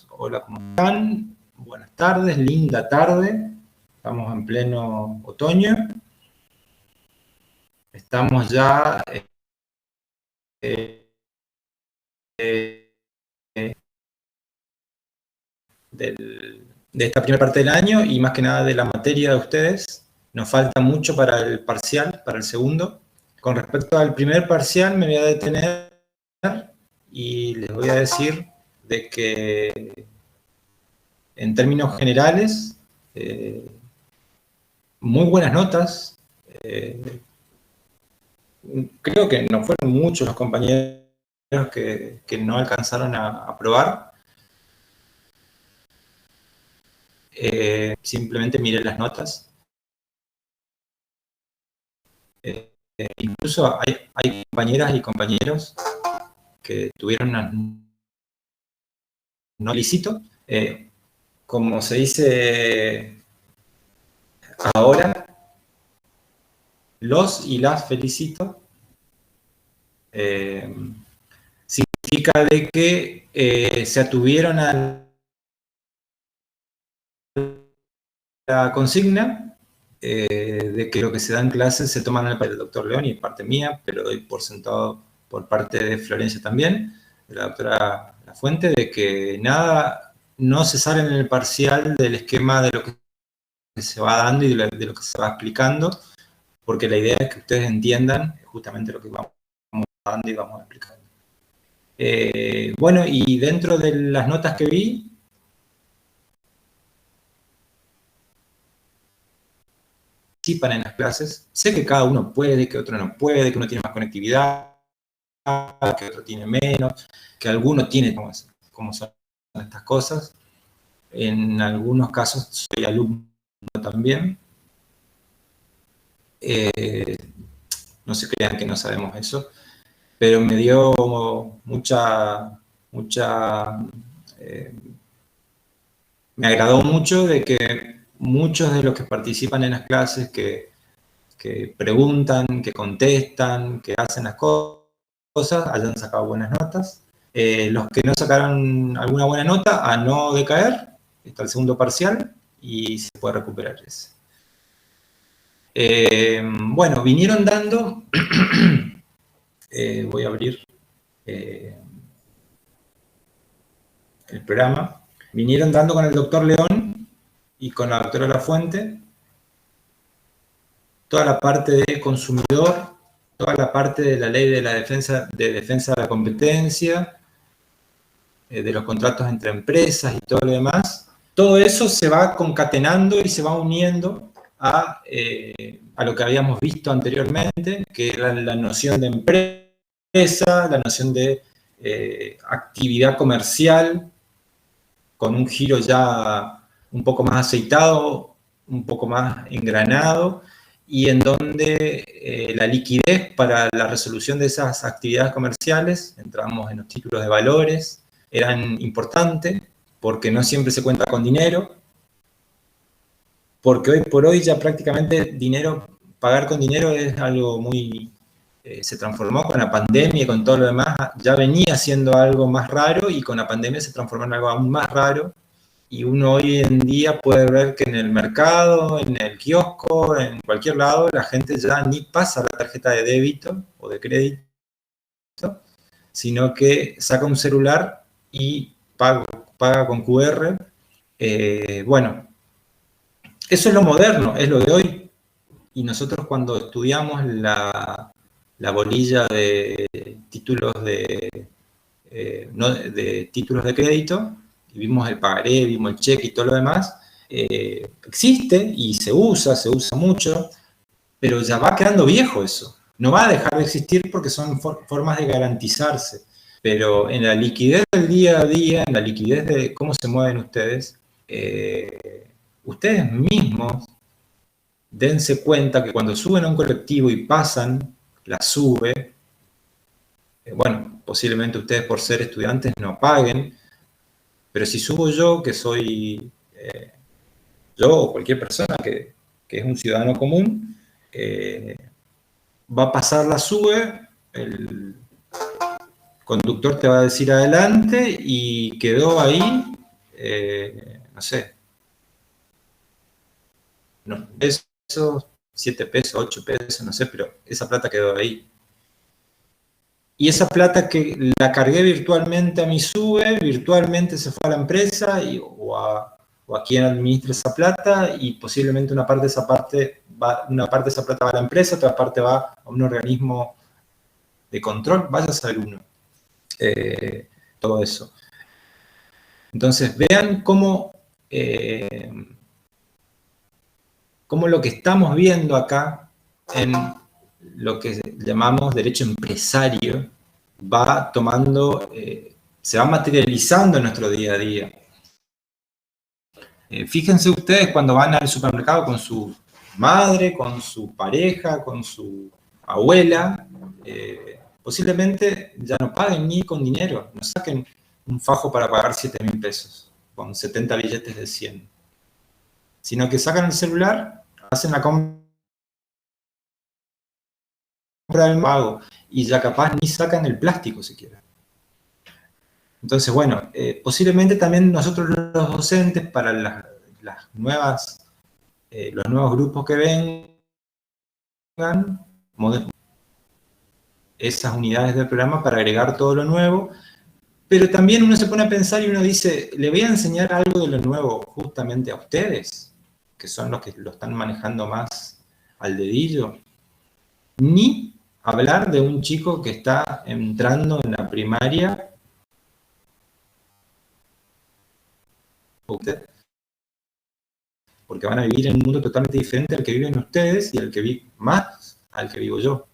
Hola, ¿cómo están? Buenas tardes, linda tarde. Estamos en pleno otoño. Estamos ya eh, de esta primera parte del año y más que nada de la materia de ustedes. Nos falta mucho para el parcial, para el segundo. Con respecto al primer parcial me voy a detener y les voy a decir de que en términos generales, muy buenas notas. Creo que no fueron muchos los compañeros que no alcanzaron a aprobar. Simplemente miré las notas. Incluso hay compañeras y compañeros que tuvieron una no felicito. Como se dice ahora, los y las felicito. Significa de que se atuvieron a la consigna de que lo que se da en clase se toma en el del doctor León y parte mía, pero doy por sentado por parte de Florencia también, de la doctora Lafuente, de que nada, no se sale en el parcial del esquema de lo que se va dando y de lo que se va explicando, porque la idea es que ustedes entiendan justamente lo que vamos dando y vamos explicando. Bueno, y dentro de las notas que vi, participan en las clases. Sé que cada uno puede, que otro no puede, que uno tiene más conectividad, que otro tiene menos, que alguno tiene como son estas cosas. En algunos casos soy alumno también. No se crean que no sabemos eso, pero me dio me agradó mucho de que muchos de los que participan en las clases, que preguntan, que contestan, que hacen las cosas, hayan sacado buenas notas. Los que no sacaron alguna buena nota, a no decaer, está el segundo parcial y se puede recuperar ese. Bueno, vinieron dando, voy a abrir el programa, vinieron dando con el doctor León y con la doctora Lafuente toda la parte de consumidor, toda la parte de la ley de la defensa de la competencia, de los contratos entre empresas y todo lo demás. Todo eso se va concatenando y se va uniendo a lo que habíamos visto anteriormente, que era la noción de empresa, la noción de actividad comercial, con un giro ya un poco más aceitado, un poco más engranado, y en donde la liquidez para la resolución de esas actividades comerciales, entramos en los títulos de valores, eran importantes, porque no siempre se cuenta con dinero, porque hoy por hoy ya prácticamente pagar con dinero es algo muy... se transformó con la pandemia y con todo lo demás, ya venía siendo algo más raro y con la pandemia se transformó en algo aún más raro. Y uno hoy en día puede ver que en el mercado, en el kiosco, en cualquier lado, la gente ya ni pasa la tarjeta de débito o de crédito, sino que saca un celular y paga con QR. Bueno, eso es lo moderno, es lo de hoy. Y nosotros cuando estudiamos la bolilla de títulos de títulos de crédito, y vimos el pagaré, vimos el cheque y todo lo demás, existe y se usa mucho, pero ya va quedando viejo eso. No va a dejar de existir porque son formas de garantizarse, pero en la liquidez del día a día, en la liquidez de cómo se mueven ustedes, ustedes mismos dense cuenta que cuando suben a un colectivo y pasan la sube, bueno, posiblemente ustedes por ser estudiantes no paguen, pero si subo yo, que soy yo o cualquier persona que es un ciudadano común, va a pasar la sube, conductor te va a decir adelante y quedó ahí, no sé, unos pesos, 7 pesos, 8 pesos, no sé, pero esa plata quedó ahí. Y esa plata que la cargué virtualmente a mi SUBE, virtualmente se fue a la empresa o a quien administre esa plata, y posiblemente una parte de esa plata va a la empresa, otra parte va a un organismo de control, vaya a saber uno. Todo eso. Entonces, vean cómo lo que estamos viendo acá en lo que llamamos derecho empresario va tomando, se va materializando en nuestro día a día. Fíjense ustedes cuando van al supermercado con su madre, con su pareja, con su abuela, posiblemente ya no paguen ni con dinero, no saquen un fajo para pagar 7.000 pesos con 70 billetes de 100, sino que sacan el celular, hacen la compra del pago y ya capaz ni sacan el plástico siquiera. Entonces, bueno, posiblemente también nosotros los docentes, para los nuevos grupos que vengan, esas unidades del programa para agregar todo lo nuevo, pero también uno se pone a pensar y uno dice, le voy a enseñar algo de lo nuevo justamente a ustedes, que son los que lo están manejando más al dedillo, ni hablar de un chico que está entrando en la primaria, porque van a vivir en un mundo totalmente diferente al que viven ustedes y al que vivo yo.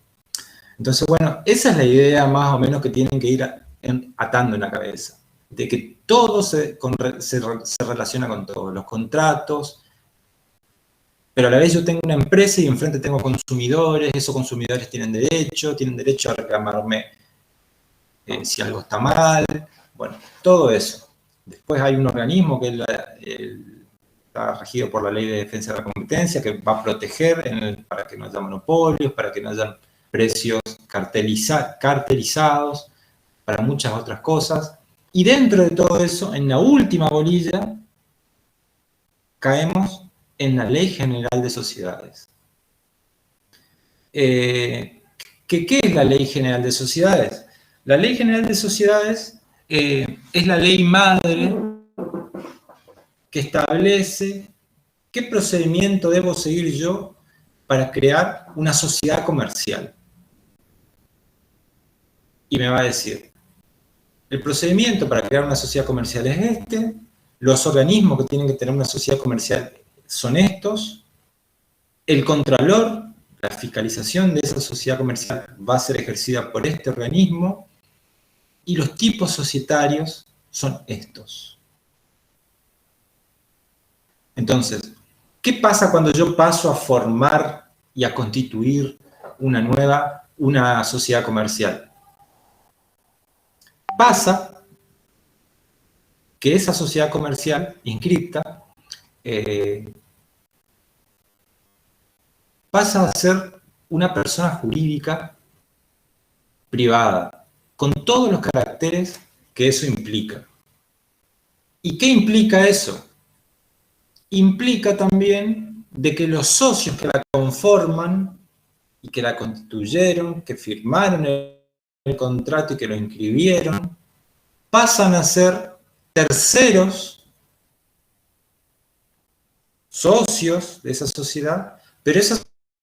Entonces, bueno, esa es la idea más o menos que tienen que ir atando en la cabeza, de que todo se relaciona con todo, los contratos, pero a la vez yo tengo una empresa y enfrente tengo consumidores, esos consumidores tienen derecho a reclamarme si algo está mal, bueno, todo eso. Después hay un organismo que está regido por la Ley de Defensa de la Competencia, que va a proteger para que no haya monopolios, para que no haya precios cartelizados, para muchas otras cosas. Y dentro de todo eso, en la última bolilla, caemos en la Ley General de Sociedades. ¿Qué es la Ley General de Sociedades? La Ley General de Sociedades es la ley madre que establece qué procedimiento debo seguir yo para crear una sociedad comercial. Y me va a decir, el procedimiento para crear una sociedad comercial es este, los organismos que tienen que tener una sociedad comercial son estos, el contralor, la fiscalización de esa sociedad comercial va a ser ejercida por este organismo, y los tipos societarios son estos. Entonces, ¿qué pasa cuando yo paso a formar y a constituir una sociedad comercial? Pasa que esa sociedad comercial inscripta pasa a ser una persona jurídica privada, con todos los caracteres que eso implica. ¿Y qué implica eso? Implica también de que los socios que la conforman y que la constituyeron, que firmaron el contrato y que lo inscribieron, pasan a ser terceros socios de esa sociedad, pero esa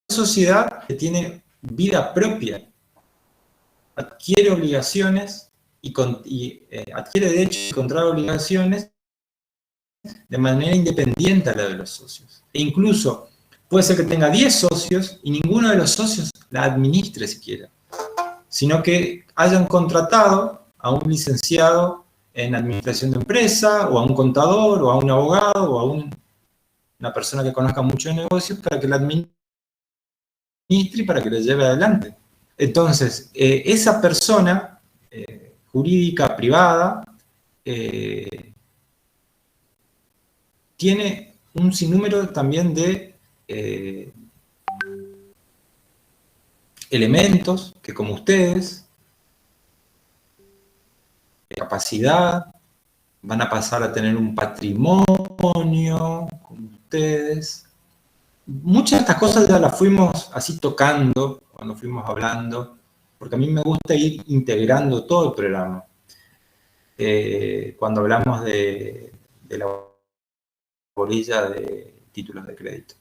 sociedad que tiene vida propia, adquiere obligaciones y adquiere derechos y contrae obligaciones de manera independiente a la de los socios. E incluso puede ser que tenga 10 socios y ninguno de los socios la administre siquiera, sino que hayan contratado a un licenciado en administración de empresa, o a un contador, o a un abogado, o a una persona que conozca mucho de negocios para que la administre y para que la lleve adelante. Entonces, esa persona jurídica privada tiene un sinnúmero también de elementos que, como ustedes, capacidad, van a pasar a tener un patrimonio con ustedes. Muchas de estas cosas ya las fuimos así tocando cuando fuimos hablando, porque a mí me gusta ir integrando todo el programa. Cuando hablamos de la bolilla de títulos de crédito.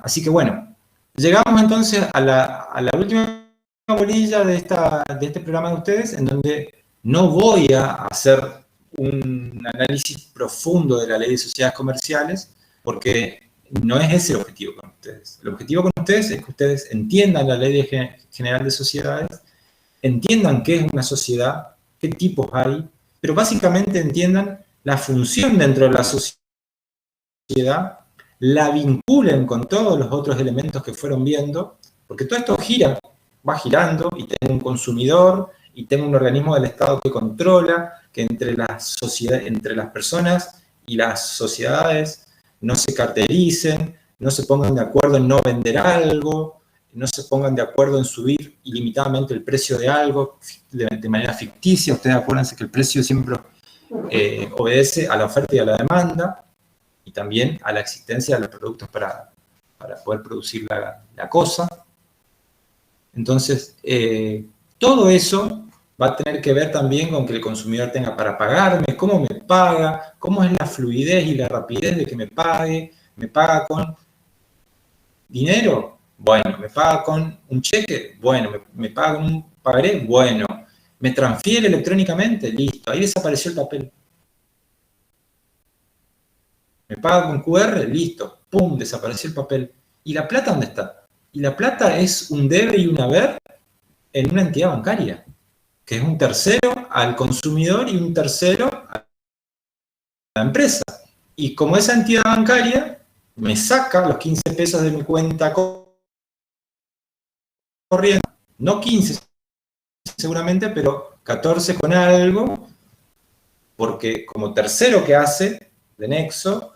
Así que bueno, llegamos entonces a la última bolilla de este programa de ustedes, en donde no voy a hacer un análisis profundo de la ley de sociedades comerciales, porque no es ese el objetivo con ustedes. El objetivo con ustedes es que ustedes entiendan la ley general de sociedades, entiendan qué es una sociedad, qué tipos hay, pero básicamente entiendan la función dentro de la sociedad, la vinculen con todos los otros elementos que fueron viendo, porque todo esto gira, va girando, y tengo un consumidor, y tengo un organismo del Estado que controla, que entre las personas y las sociedades no se cartelicen, no se pongan de acuerdo en no vender algo, no se pongan de acuerdo en subir ilimitadamente el precio de algo de manera ficticia. Ustedes acuérdense que el precio siempre obedece a la oferta y a la demanda, y también a la existencia de los productos para poder producir la cosa. Entonces, todo eso va a tener que ver también con que el consumidor tenga para pagarme, cómo me paga, cómo es la fluidez y la rapidez de que me paga con dinero, bueno, me paga con un cheque, bueno, me paga con un pagaré, bueno, me transfiere electrónicamente, listo, ahí desapareció el papel. Me paga con QR, listo, pum, desapareció el papel. ¿Y la plata dónde está? Y la plata es un debe y un haber en una entidad bancaria, que es un tercero al consumidor y un tercero a la empresa. Y como esa entidad bancaria me saca los 15 pesos de mi cuenta corriente, no 15 seguramente, pero 14 con algo, porque como tercero que hace de nexo,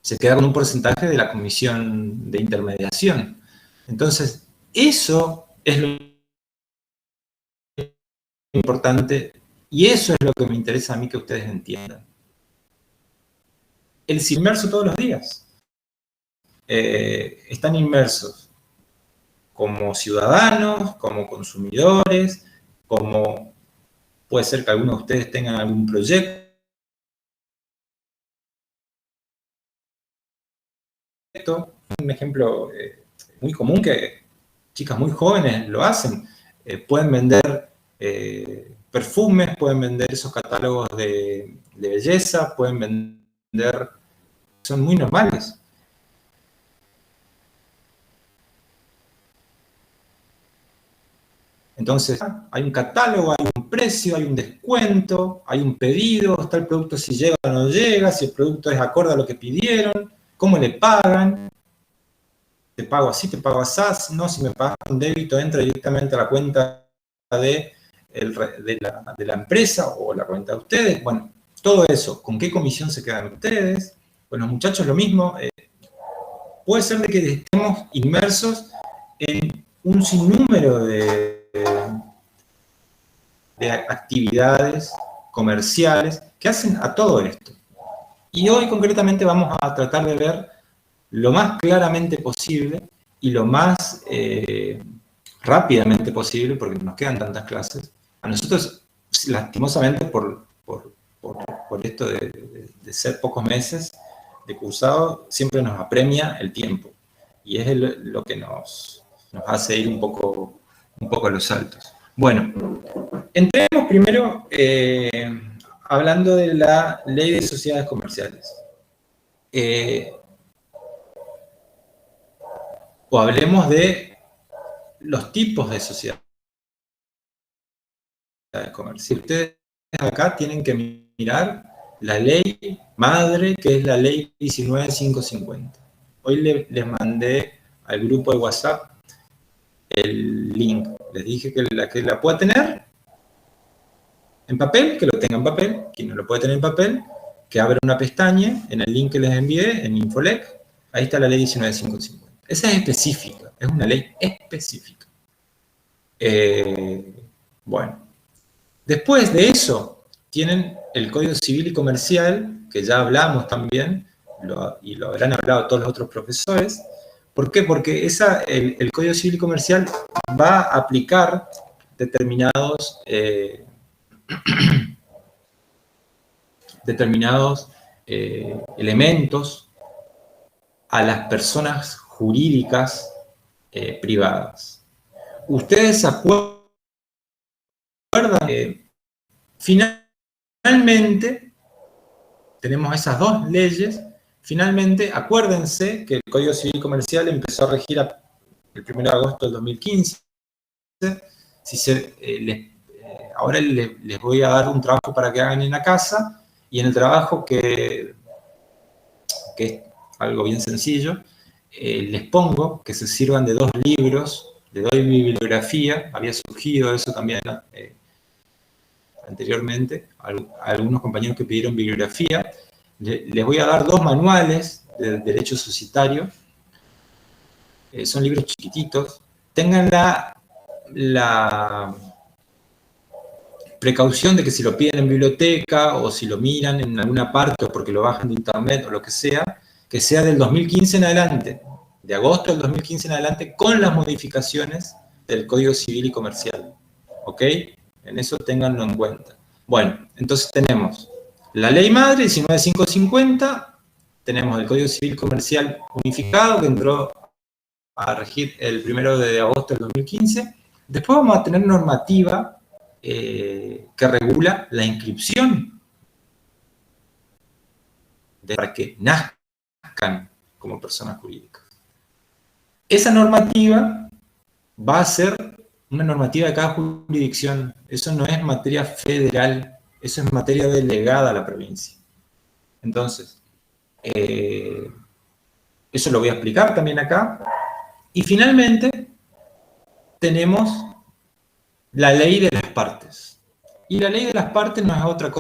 se queda con un porcentaje de la comisión de intermediación. Entonces, eso es lo importante, y eso es lo que me interesa a mí que ustedes entiendan. El inmerso todos los días. Están inmersos como ciudadanos, como consumidores, como puede ser que algunos de ustedes tengan algún proyecto. Un ejemplo muy común que chicas muy jóvenes lo hacen. Pueden vender perfumes, pueden vender esos catálogos de belleza, pueden vender, son muy normales. Entonces, hay un catálogo, hay un precio, hay un descuento, hay un pedido, está el producto si llega o no llega, si el producto es acorde a lo que pidieron, cómo le pagan, te pago así, te pago así, no, si me pagas con débito entra directamente a la cuenta de la empresa o la cuenta de ustedes. Bueno, todo eso, ¿con qué comisión se quedan ustedes? Bueno, los muchachos lo mismo, puede ser de que estemos inmersos en un sinnúmero de actividades comerciales que hacen a todo esto. Y hoy concretamente vamos a tratar de ver lo más claramente posible y lo más rápidamente posible, porque nos quedan tantas clases. A nosotros, lastimosamente, por esto de ser pocos meses de cursado, siempre nos apremia el tiempo. Y es lo que nos hace ir un poco a los saltos. Bueno, entremos primero hablando de la ley de sociedades comerciales. O hablemos de los tipos de sociedades comerciales. Ustedes acá tienen que mirar la ley madre, que es la ley 19550. Hoy les mandé al grupo de WhatsApp el link. Les dije que la pueda tener en papel, que lo tenga en papel. Quien no lo puede tener en papel, que abra una pestaña en el link que les envié, en Infolec. Ahí está la ley 19550. Esa es específica, es una ley específica. Bueno, Después de eso, tienen el Código Civil y Comercial, que ya hablamos también, y lo habrán hablado todos los otros profesores. ¿Por qué? Porque el Código Civil y Comercial va a aplicar determinados elementos a las personas jurídicas privadas. ¿Ustedes se acuerdan? Finalmente, tenemos esas dos leyes. Finalmente, acuérdense que el Código Civil Comercial empezó a regir el 1 de agosto del 2015. Ahora les voy a dar un trabajo para que hagan en la casa, y en el trabajo que es algo bien sencillo, les pongo que se sirvan de 2 libros, les doy bibliografía, había surgido eso también anteriormente, algunos compañeros que pidieron bibliografía. Les voy a dar 2 manuales de derecho societario, son libros chiquititos. Tengan la precaución de que si lo piden en biblioteca o si lo miran en alguna parte o porque lo bajan de internet o lo que sea del 2015 en adelante, de agosto del 2015 en adelante, con las modificaciones del Código Civil y Comercial. ¿Ok? En eso ténganlo en cuenta. Bueno, entonces tenemos la ley madre 19550, tenemos el Código Civil Comercial unificado que entró a regir el 1 de agosto del 2015. Después vamos a tener normativa que regula la inscripción para que nazcan como personas jurídicas. Esa normativa va a ser una normativa de cada jurisdicción. Eso no es materia federal, eso es materia delegada a la provincia. Entonces, eso lo voy a explicar también acá. Y finalmente, tenemos la ley de las partes. Y la ley de las partes no es otra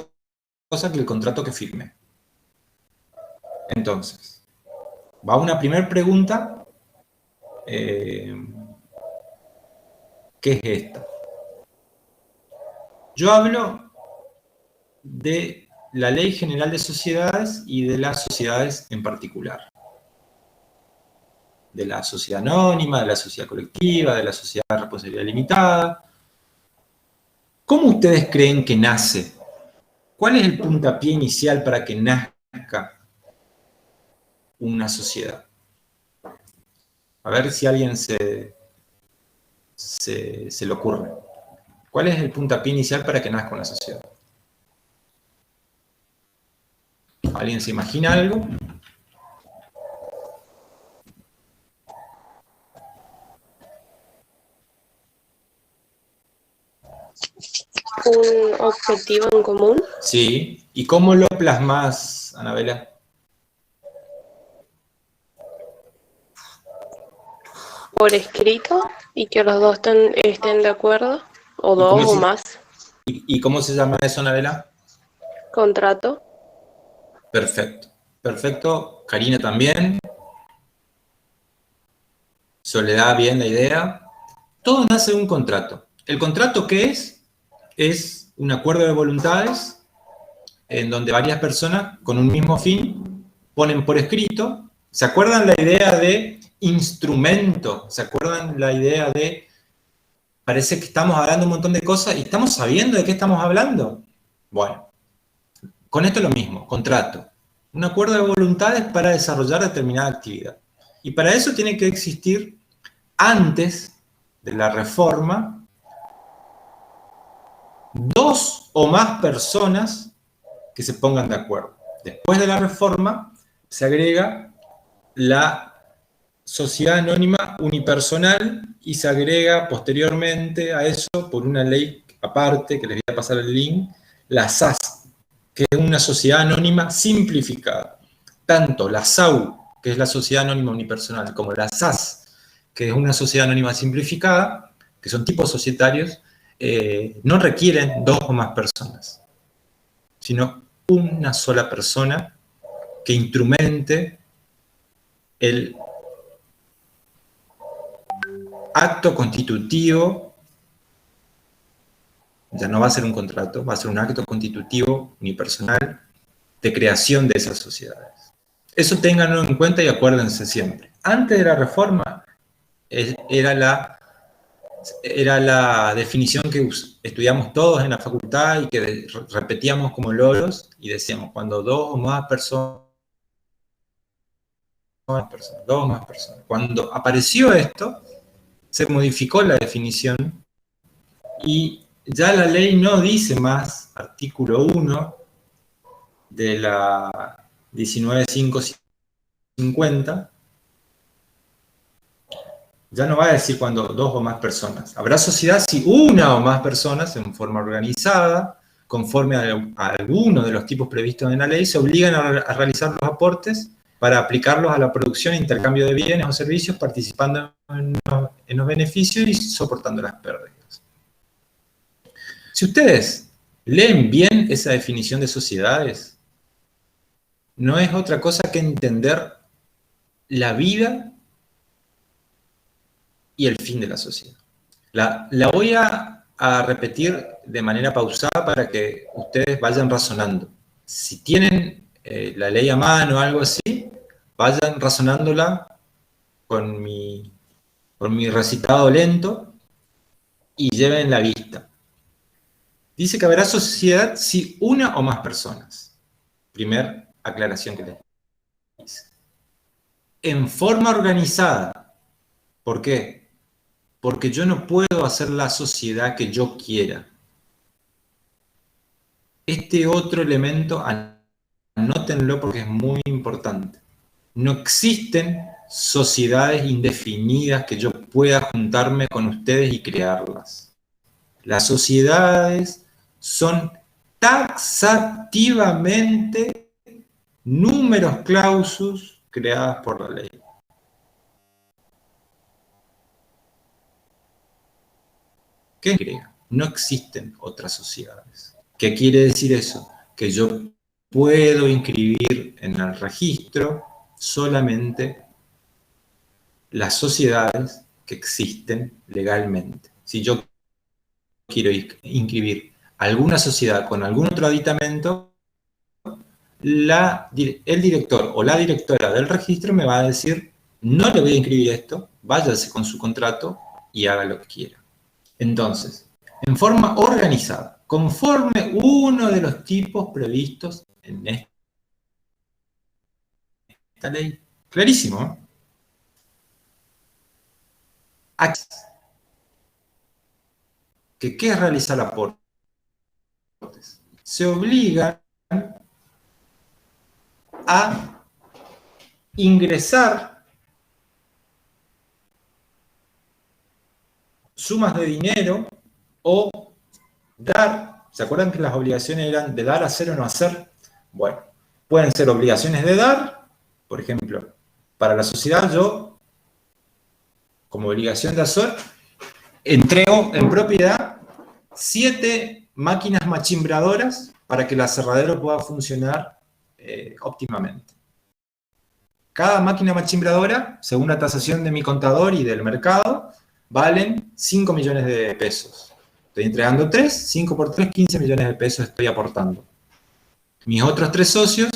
cosa que el contrato que firme. Entonces, va una primera pregunta, ¿qué es esta? Yo hablo de la Ley General de Sociedades y de las sociedades en particular. De la sociedad anónima, de la sociedad colectiva, de la sociedad de responsabilidad limitada. ¿Cómo ustedes creen que nace? ¿Cuál es el puntapié inicial para que nazca una sociedad? A ver si a alguien se le ocurre. ¿Cuál es el puntapié inicial para que nazca una sociedad? ¿Alguien se imagina algo? Un objetivo en común. Sí. ¿Y cómo lo plasmas, Anabela? Por escrito y que los dos estén de acuerdo, o dos o más. ¿Y cómo se llama eso, Anabela? Contrato. Perfecto. Perfecto. Karina también. Soledad, bien la idea. Todo nace de un contrato. ¿El contrato qué es? Es un acuerdo de voluntades en donde varias personas con un mismo fin ponen por escrito. ¿Se acuerdan la idea de instrumento? ¿Se acuerdan la idea de parece que estamos hablando un montón de cosas y estamos sabiendo de qué estamos hablando? Bueno, con esto es lo mismo, contrato. Un acuerdo de voluntades para desarrollar determinada actividad. Y para eso tiene que existir, antes de la reforma, 2 o más personas que se pongan de acuerdo. Después de la reforma, se agrega la sociedad anónima unipersonal y se agrega posteriormente a eso, por una ley aparte, que les voy a pasar el link, la SAS, que es una sociedad anónima simplificada. Tanto la SAU, que es la sociedad anónima unipersonal, como la SAS, que es una sociedad anónima simplificada, que son tipos societarios, no requieren 2 o más personas, sino una sola persona que instrumente el acto constitutivo Ya no va a ser un contrato, va a ser un acto constitutivo unipersonal de creación de esas sociedades. Eso ténganlo en cuenta y acuérdense siempre. Antes de la reforma era la definición que estudiamos todos en la facultad y que repetíamos como loros y decíamos, cuando dos o más personas, dos o más personas. Cuando apareció esto, se modificó la definición y ya la ley no dice más, artículo 1 de la 19.550, ya no va a decir cuando dos o más personas. Habrá sociedad si una o más personas en forma organizada, conforme a alguno de los tipos previstos en la ley, se obligan a realizar los aportes para aplicarlos a la producción e intercambio de bienes o servicios, participando en los beneficios y soportando las pérdidas. Si ustedes leen bien esa definición de sociedades, no es otra cosa que entender la vida y el fin de la sociedad. La voy a repetir de manera pausada para que ustedes vayan razonando. Si tienen la ley a mano o algo así, vayan razonándola con mi recitado lento y lleven la vista. Dice que habrá sociedad si una o más personas. Primer aclaración que les hice. En forma organizada. ¿Por qué? Porque yo no puedo hacer la sociedad que yo quiera. Este otro elemento, anótenlo porque es muy importante. No existen sociedades indefinidas que yo pueda juntarme con ustedes y crearlas. Las sociedades son taxativamente números clausus creadas por la ley. ¿Qué crea? No existen otras sociedades. ¿Qué quiere decir eso? Que yo puedo inscribir en el registro solamente las sociedades que existen legalmente. Si yo quiero inscribir alguna sociedad con algún otro aditamento, el director o la directora del registro me va a decir, no le voy a inscribir esto, váyase con su contrato y haga lo que quiera. Entonces, en forma organizada, conforme uno de los tipos previstos en esta ley. Clarísimo, ¿eh? ¿Qué es realizar aportes? Se obligan a ingresar sumas de dinero o dar. ¿Se acuerdan que las obligaciones eran de dar, hacer o no hacer? Bueno, pueden ser obligaciones de dar, por ejemplo, para la sociedad yo, como obligación de hacer, entrego en propiedad 7 máquinas machimbradoras para que el aserradero pueda funcionar óptimamente. Cada máquina machimbradora, según la tasación de mi contador y del mercado, valen 5 millones de pesos. Estoy entregando 3, 5 por 3, 15 millones de pesos estoy aportando. Mis otros 3 socios,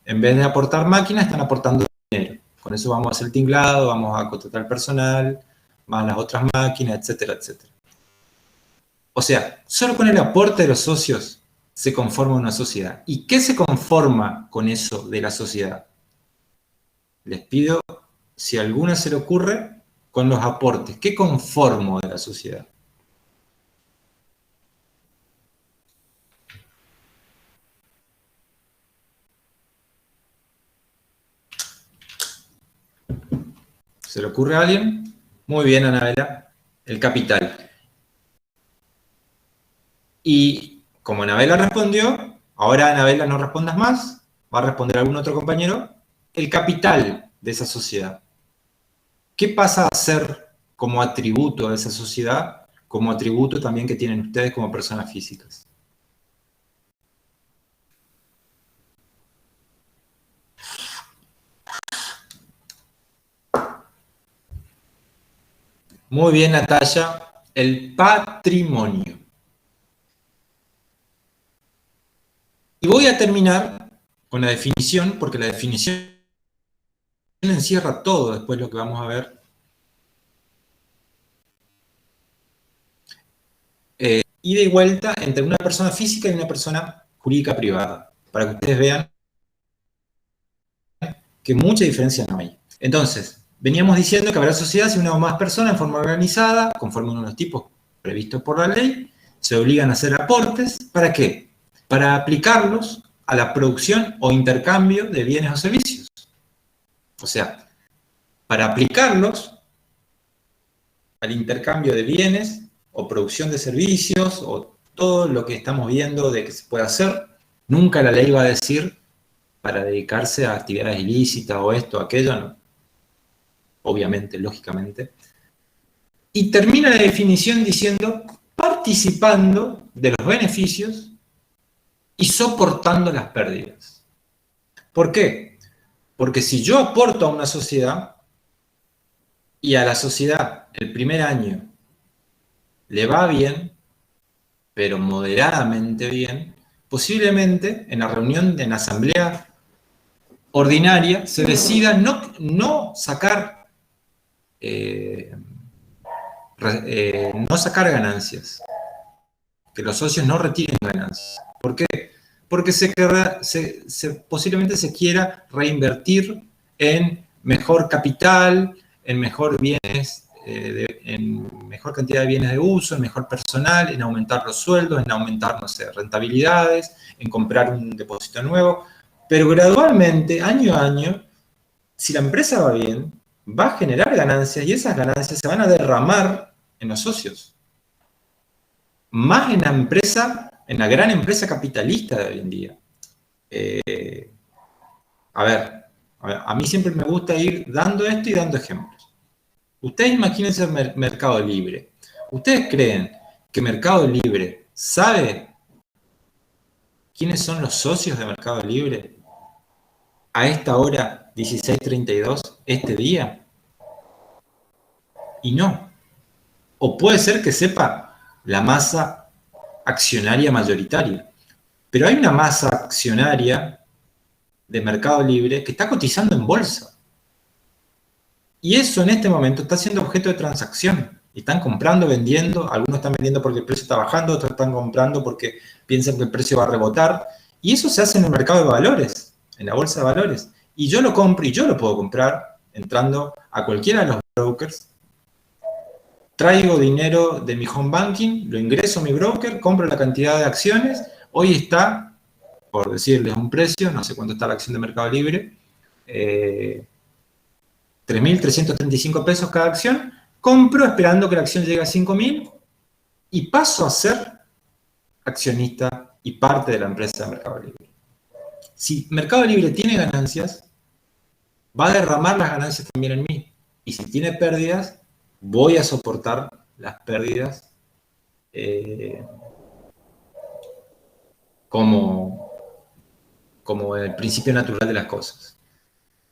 en vez de aportar máquinas, están aportando dinero. Con eso vamos a hacer el tinglado, vamos a contratar personal, más las otras máquinas, etcétera, etcétera. O sea, solo con el aporte de los socios se conforma una sociedad. ¿Y qué se conforma con eso de la sociedad? Les pido, si a alguna se le ocurre, con los aportes. ¿Qué conformo de la sociedad? ¿Se le ocurre a alguien? Muy bien, Anabela. El capital. Y como Anabela respondió, ahora Anabela no respondas más, va a responder algún otro compañero, el capital de esa sociedad. ¿Qué pasa a ser como atributo de esa sociedad, como atributo también que tienen ustedes como personas físicas? Muy bien, Natalia, el patrimonio. Y voy a terminar con la definición, porque la definición encierra todo después lo que vamos a ver. Ida y vuelta entre una persona física y una persona jurídica privada, para que ustedes vean que mucha diferencia no hay. Entonces, veníamos diciendo que habrá sociedades y una o más personas en forma organizada, conforme a unos tipos previstos por la ley, se obligan a hacer aportes. ¿Para qué? Para aplicarlos a la producción o intercambio de bienes o servicios. O sea, para aplicarlos al intercambio de bienes o producción de servicios o todo lo que estamos viendo de que se puede hacer, nunca la ley va a decir para dedicarse a actividades ilícitas o esto o aquello, no. Obviamente, lógicamente. Y termina la definición diciendo participando de los beneficios y soportando las pérdidas. ¿Por qué? Porque si yo aporto a una sociedad y a la sociedad el primer año le va bien, pero moderadamente bien, posiblemente en la reunión, en la asamblea ordinaria, se decida no sacar ganancias, que los socios no retiren ganancias. ¿Por qué? Porque posiblemente se quiera reinvertir en mejor capital, en mejor bienes, en mejor cantidad de bienes de uso, en mejor personal, en aumentar los sueldos, en aumentar, no sé, rentabilidades, en comprar un depósito nuevo. Pero gradualmente, año a año, si la empresa va bien, va a generar ganancias y esas ganancias se van a derramar en los socios. Más en la empresa, en la gran empresa capitalista de hoy en día. A mí siempre me gusta ir dando esto y dando ejemplos. Ustedes imagínense el Mercado Libre. ¿Ustedes creen que Mercado Libre sabe quiénes son los socios de Mercado Libre a esta hora 16:32 este día? Y no. O puede ser que sepa la masa accionaria mayoritaria. Pero hay una masa accionaria de Mercado Libre que está cotizando en bolsa. Y eso en este momento está siendo objeto de transacción. Y están comprando, vendiendo. Algunos están vendiendo porque el precio está bajando, otros están comprando porque piensan que el precio va a rebotar. Y eso se hace en el mercado de valores, en la bolsa de valores. Y yo lo compro y yo lo puedo comprar entrando a cualquiera de los brokers. Traigo dinero de mi home banking, lo ingreso a mi broker, compro la cantidad de acciones. Hoy está, por decirles un precio, no sé cuánto está la acción de Mercado Libre, 3.335 pesos cada acción. Compro esperando que la acción llegue a 5.000 y paso a ser accionista y parte de la empresa de Mercado Libre. Si Mercado Libre tiene ganancias, va a derramar las ganancias también en mí. Y si tiene pérdidas, voy a soportar las pérdidas como el principio natural de las cosas.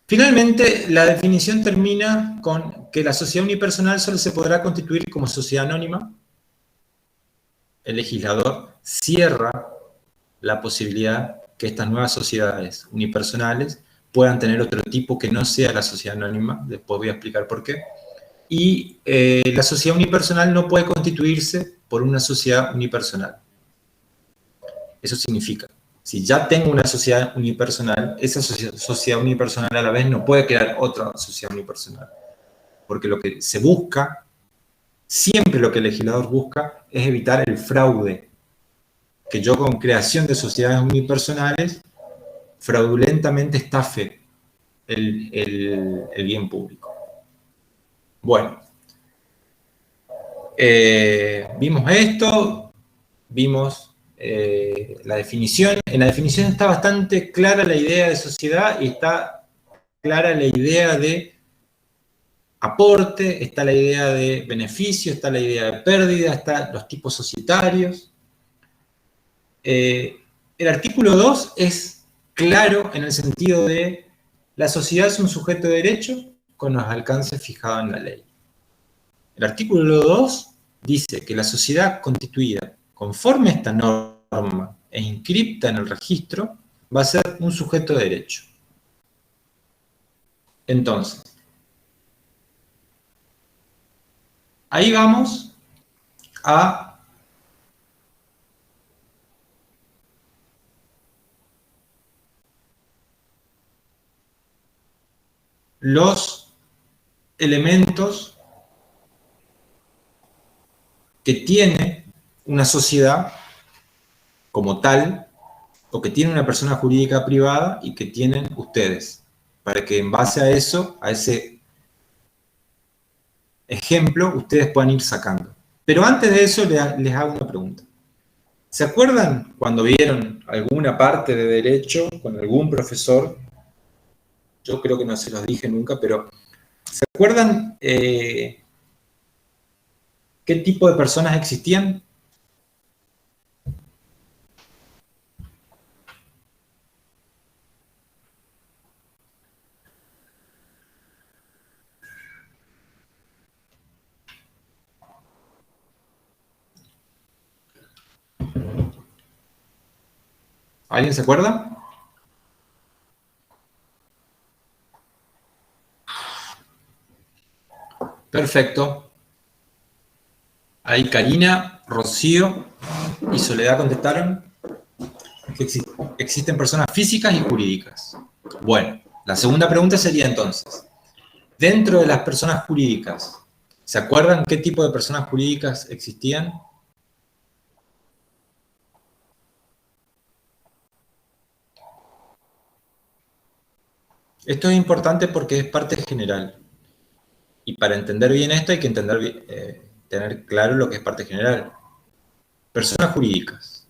Finalmente, la definición termina con que la sociedad unipersonal solo se podrá constituir como sociedad anónima. El legislador cierra la posibilidad que estas nuevas sociedades unipersonales puedan tener otro tipo que no sea la sociedad anónima. Después voy a explicar por qué. Y la sociedad unipersonal no puede constituirse por una sociedad unipersonal. Eso significa, si ya tengo una sociedad unipersonal, esa sociedad unipersonal a la vez no puede crear otra sociedad unipersonal. Porque lo que se busca, siempre lo que el legislador busca, es evitar el fraude. Que yo con creación de sociedades unipersonales fraudulentamente estafe el bien público. Bueno, vimos esto, vimos la definición. En la definición está bastante clara la idea de sociedad y está clara la idea de aporte, está la idea de beneficio, está la idea de pérdida, están los tipos societarios. El artículo 2 es claro en el sentido de la sociedad es un sujeto de derecho con los alcances fijados en la ley. El artículo 2 dice que la sociedad constituida conforme a esta norma e inscripta en el registro, va a ser un sujeto de derecho. Entonces, ahí vamos a los elementos que tiene una sociedad como tal, o que tiene una persona jurídica privada y que tienen ustedes, para que en base a eso, a ese ejemplo, ustedes puedan ir sacando. Pero antes de eso les hago una pregunta. ¿Se acuerdan cuando vieron alguna parte de derecho con algún profesor? Yo creo que no se los dije nunca, pero ¿se acuerdan qué tipo de personas existían? ¿Alguien se acuerda? Perfecto. Ahí Karina, Rocío y Soledad contestaron que existen personas físicas y jurídicas. Bueno, la segunda pregunta sería entonces, dentro de las personas jurídicas, ¿se acuerdan qué tipo de personas jurídicas existían? Esto es importante porque es parte general. Y para entender bien esto hay que tener claro lo que es parte general. Personas jurídicas,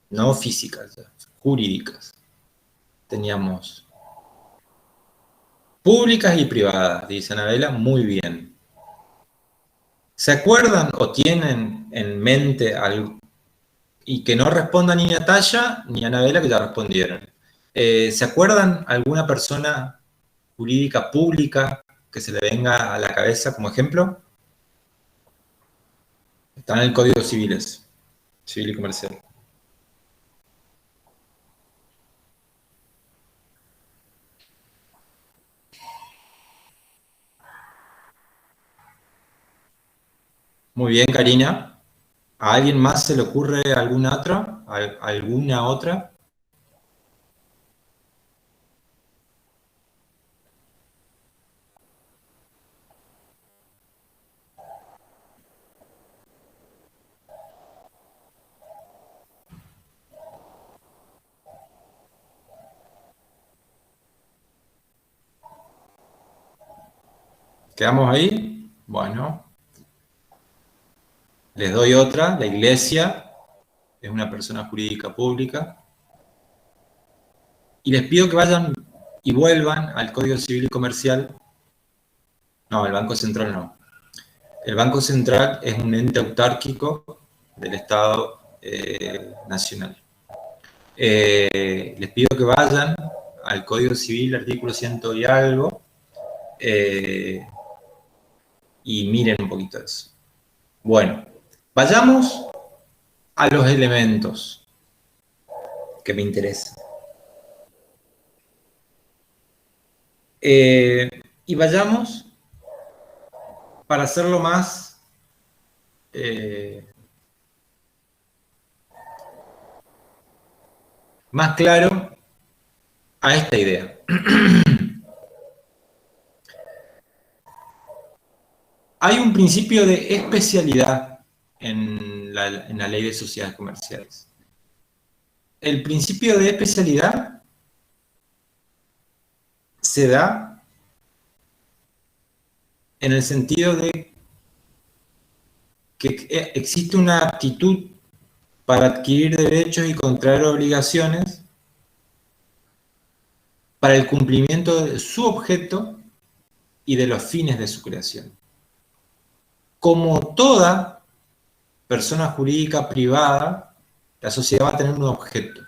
no físicas, jurídicas. Teníamos públicas y privadas, dice Anabela, muy bien. ¿Se acuerdan o tienen en mente algo? Y que no responda ni Natalia ni Anabela, que ya respondieron. ¿Se acuerdan alguna persona jurídica pública que se le venga a la cabeza como ejemplo? Está en el Código Civil y Comercial. Muy bien, Karina. ¿A alguien más se le ocurre alguna otra? ¿Alguna otra? ¿Quedamos ahí? Bueno. Les doy otra. La Iglesia es una persona jurídica pública. Y les pido que vayan y vuelvan al Código Civil y Comercial. No, el Banco Central no. El Banco Central es un ente autárquico del Estado Nacional. Les pido que vayan al Código Civil, artículo 100 y algo, y miren un poquito eso. Bueno, vayamos a los elementos que me interesan. Y vayamos, para hacerlo más claro, a esta idea. Hay un principio de especialidad en la ley de sociedades comerciales. El principio de especialidad se da en el sentido de que existe una aptitud para adquirir derechos y contraer obligaciones para el cumplimiento de su objeto y de los fines de su creación. Como toda persona jurídica privada, la sociedad va a tener un objeto.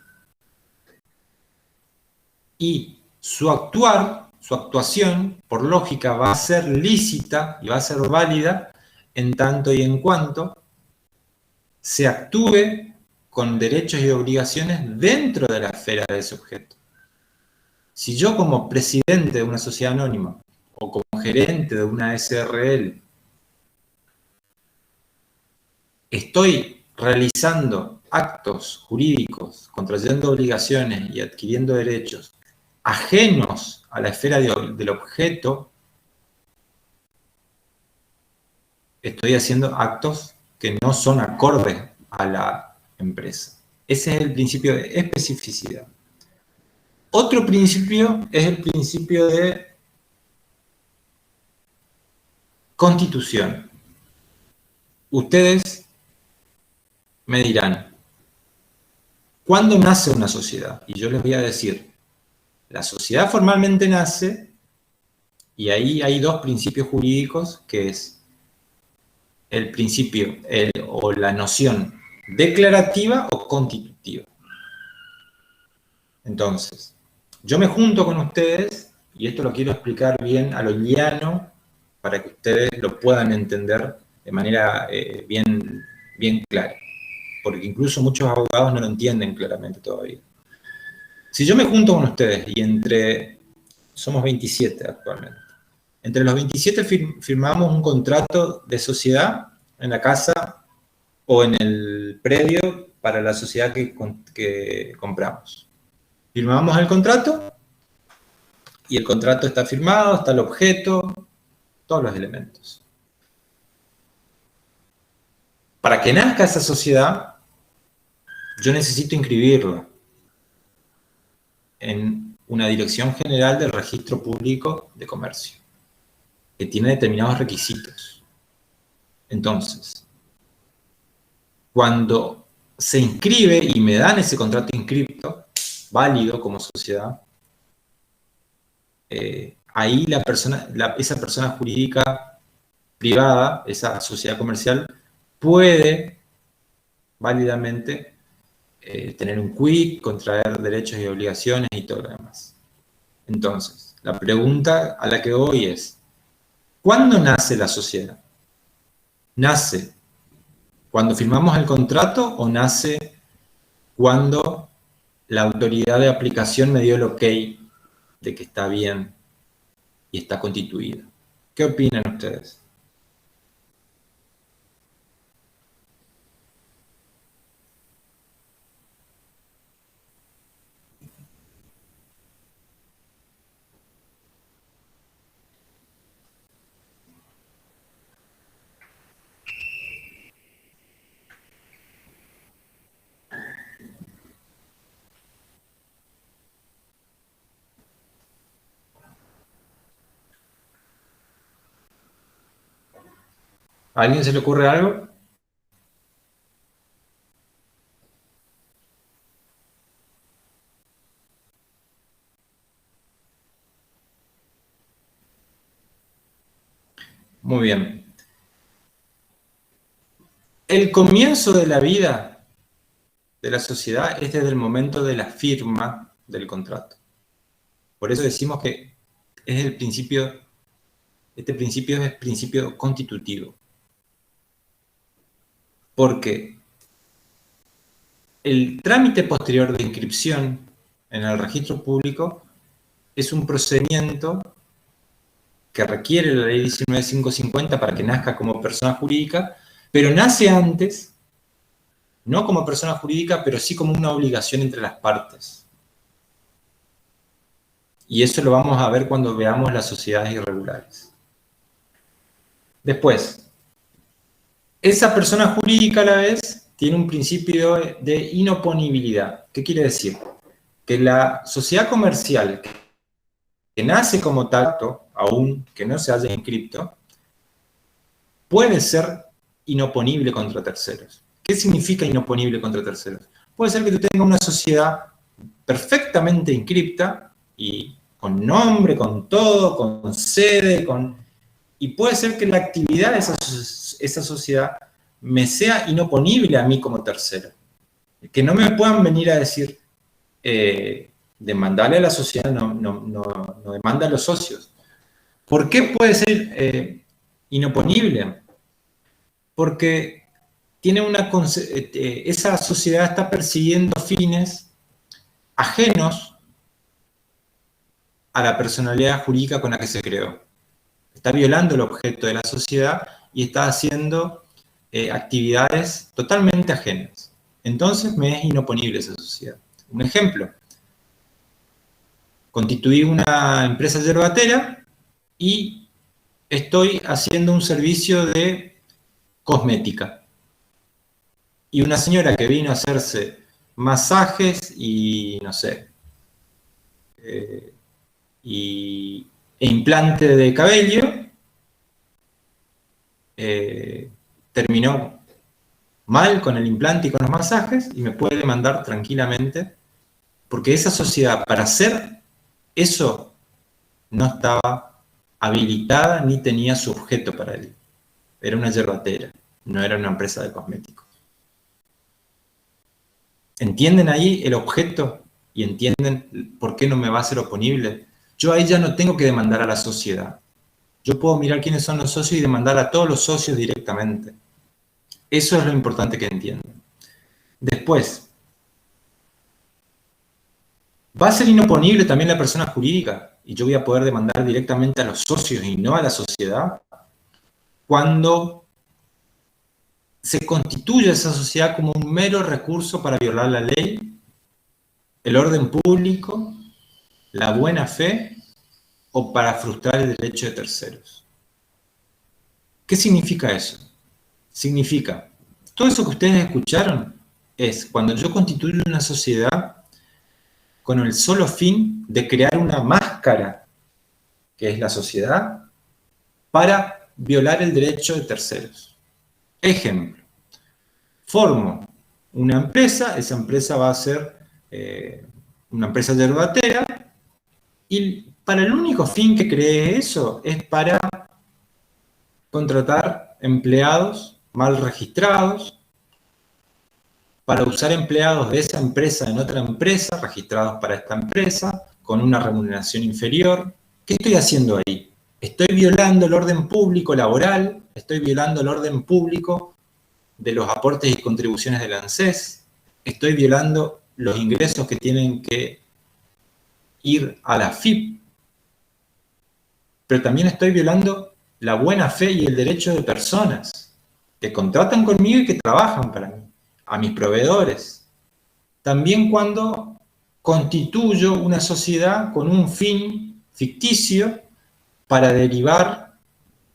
Y su actuación, por lógica, va a ser lícita y va a ser válida en tanto y en cuanto se actúe con derechos y obligaciones dentro de la esfera de ese objeto. Si yo como presidente de una sociedad anónima o como gerente de una SRL estoy realizando actos jurídicos, contrayendo obligaciones y adquiriendo derechos ajenos a la esfera del objeto, estoy haciendo actos que no son acordes a la empresa. Ese es el principio de especificidad. Otro principio es el principio de constitución. Ustedes me dirán, ¿cuándo nace una sociedad? Y yo les voy a decir, la sociedad formalmente nace, y ahí hay dos principios jurídicos, que es el principio o la noción declarativa o constitutiva. Entonces, yo me junto con ustedes, y esto lo quiero explicar bien a lo llano, para que ustedes lo puedan entender de manera bien clara. Porque incluso muchos abogados no lo entienden claramente todavía. Si yo me junto con ustedes, y somos 27 actualmente, entre los 27 firmamos un contrato de sociedad en la casa o en el predio para la sociedad que compramos. Firmamos el contrato, y el contrato está firmado, está el objeto, todos los elementos. Para que nazca esa sociedad, yo necesito inscribirla en una Dirección General del Registro Público de Comercio, que tiene determinados requisitos. Entonces, cuando se inscribe y me dan ese contrato inscripto, válido como sociedad, ahí esa persona jurídica privada, esa sociedad comercial, puede válidamente tener un quit, contraer derechos y obligaciones y todo lo demás. Entonces, la pregunta a la que voy es, ¿cuándo nace la sociedad? ¿Nace cuando firmamos el contrato o nace cuando la autoridad de aplicación me dio el ok de que está bien y está constituida? ¿Qué opinan ustedes? ¿A alguien se le ocurre algo? Muy bien. El comienzo de la vida de la sociedad es desde el momento de la firma del contrato. Por eso decimos que es el principio, este principio es el principio constitutivo. Porque el trámite posterior de inscripción en el registro público es un procedimiento que requiere la ley 19.550 para que nazca como persona jurídica, pero nace antes, no como persona jurídica, pero sí como una obligación entre las partes. Y eso lo vamos a ver cuando veamos las sociedades irregulares. Después, esa persona jurídica a la vez tiene un principio de inoponibilidad. ¿Qué quiere decir? Que la sociedad comercial que nace como tal, aún que no se haya inscrito, puede ser inoponible contra terceros. ¿Qué significa inoponible contra terceros? Puede ser que tú tengas una sociedad perfectamente inscripta y con nombre, con todo, con sede, y puede ser que la actividad de esa sociedad me sea inoponible a mí como tercero. Que no me puedan venir a decir, demandarle a la sociedad, no demanda a los socios. ¿Por qué puede ser inoponible? Porque tiene esa sociedad está persiguiendo fines ajenos a la personalidad jurídica con la que se creó. Está violando el objeto de la sociedad y está haciendo actividades totalmente ajenas. Entonces me es inoponible esa sociedad. Un ejemplo: constituí una empresa yerbatera y estoy haciendo un servicio de cosmética. Y una señora que vino a hacerse masajes y, no sé, e implante de cabello, terminó mal con el implante y con los masajes y me puede demandar tranquilamente, porque esa sociedad para hacer eso no estaba habilitada ni tenía su objeto para él. Era una yerbatera, no era una empresa de cosméticos. ¿Entienden ahí el objeto? ¿Y entienden por qué no me va a ser oponible? Yo ahí ya no tengo que demandar a la sociedad. Yo puedo mirar quiénes son los socios y demandar a todos los socios directamente. Eso es lo importante que entiendan. Después, va a ser inoponible también la persona jurídica, y yo voy a poder demandar directamente a los socios y no a la sociedad, cuando se constituye esa sociedad como un mero recurso para violar la ley, el orden público, la buena fe o para frustrar el derecho de terceros. ¿Qué significa eso? Significa, todo eso que ustedes escucharon es cuando yo constituyo una sociedad con el solo fin de crear una máscara, que es la sociedad, para violar el derecho de terceros. Ejemplo, formo una empresa, esa empresa va a ser una empresa yerbatera, y para el único fin que creé eso es para contratar empleados mal registrados, para usar empleados de esa empresa en otra empresa, registrados para esta empresa, con una remuneración inferior. ¿Qué estoy haciendo ahí? Estoy violando el orden público laboral, estoy violando el orden público de los aportes y contribuciones del ANSES, estoy violando los ingresos que tienen que ir a la AFIP, pero también estoy violando la buena fe y el derecho de personas que contratan conmigo y que trabajan para mí, a mis proveedores. También cuando constituyo una sociedad con un fin ficticio para derivar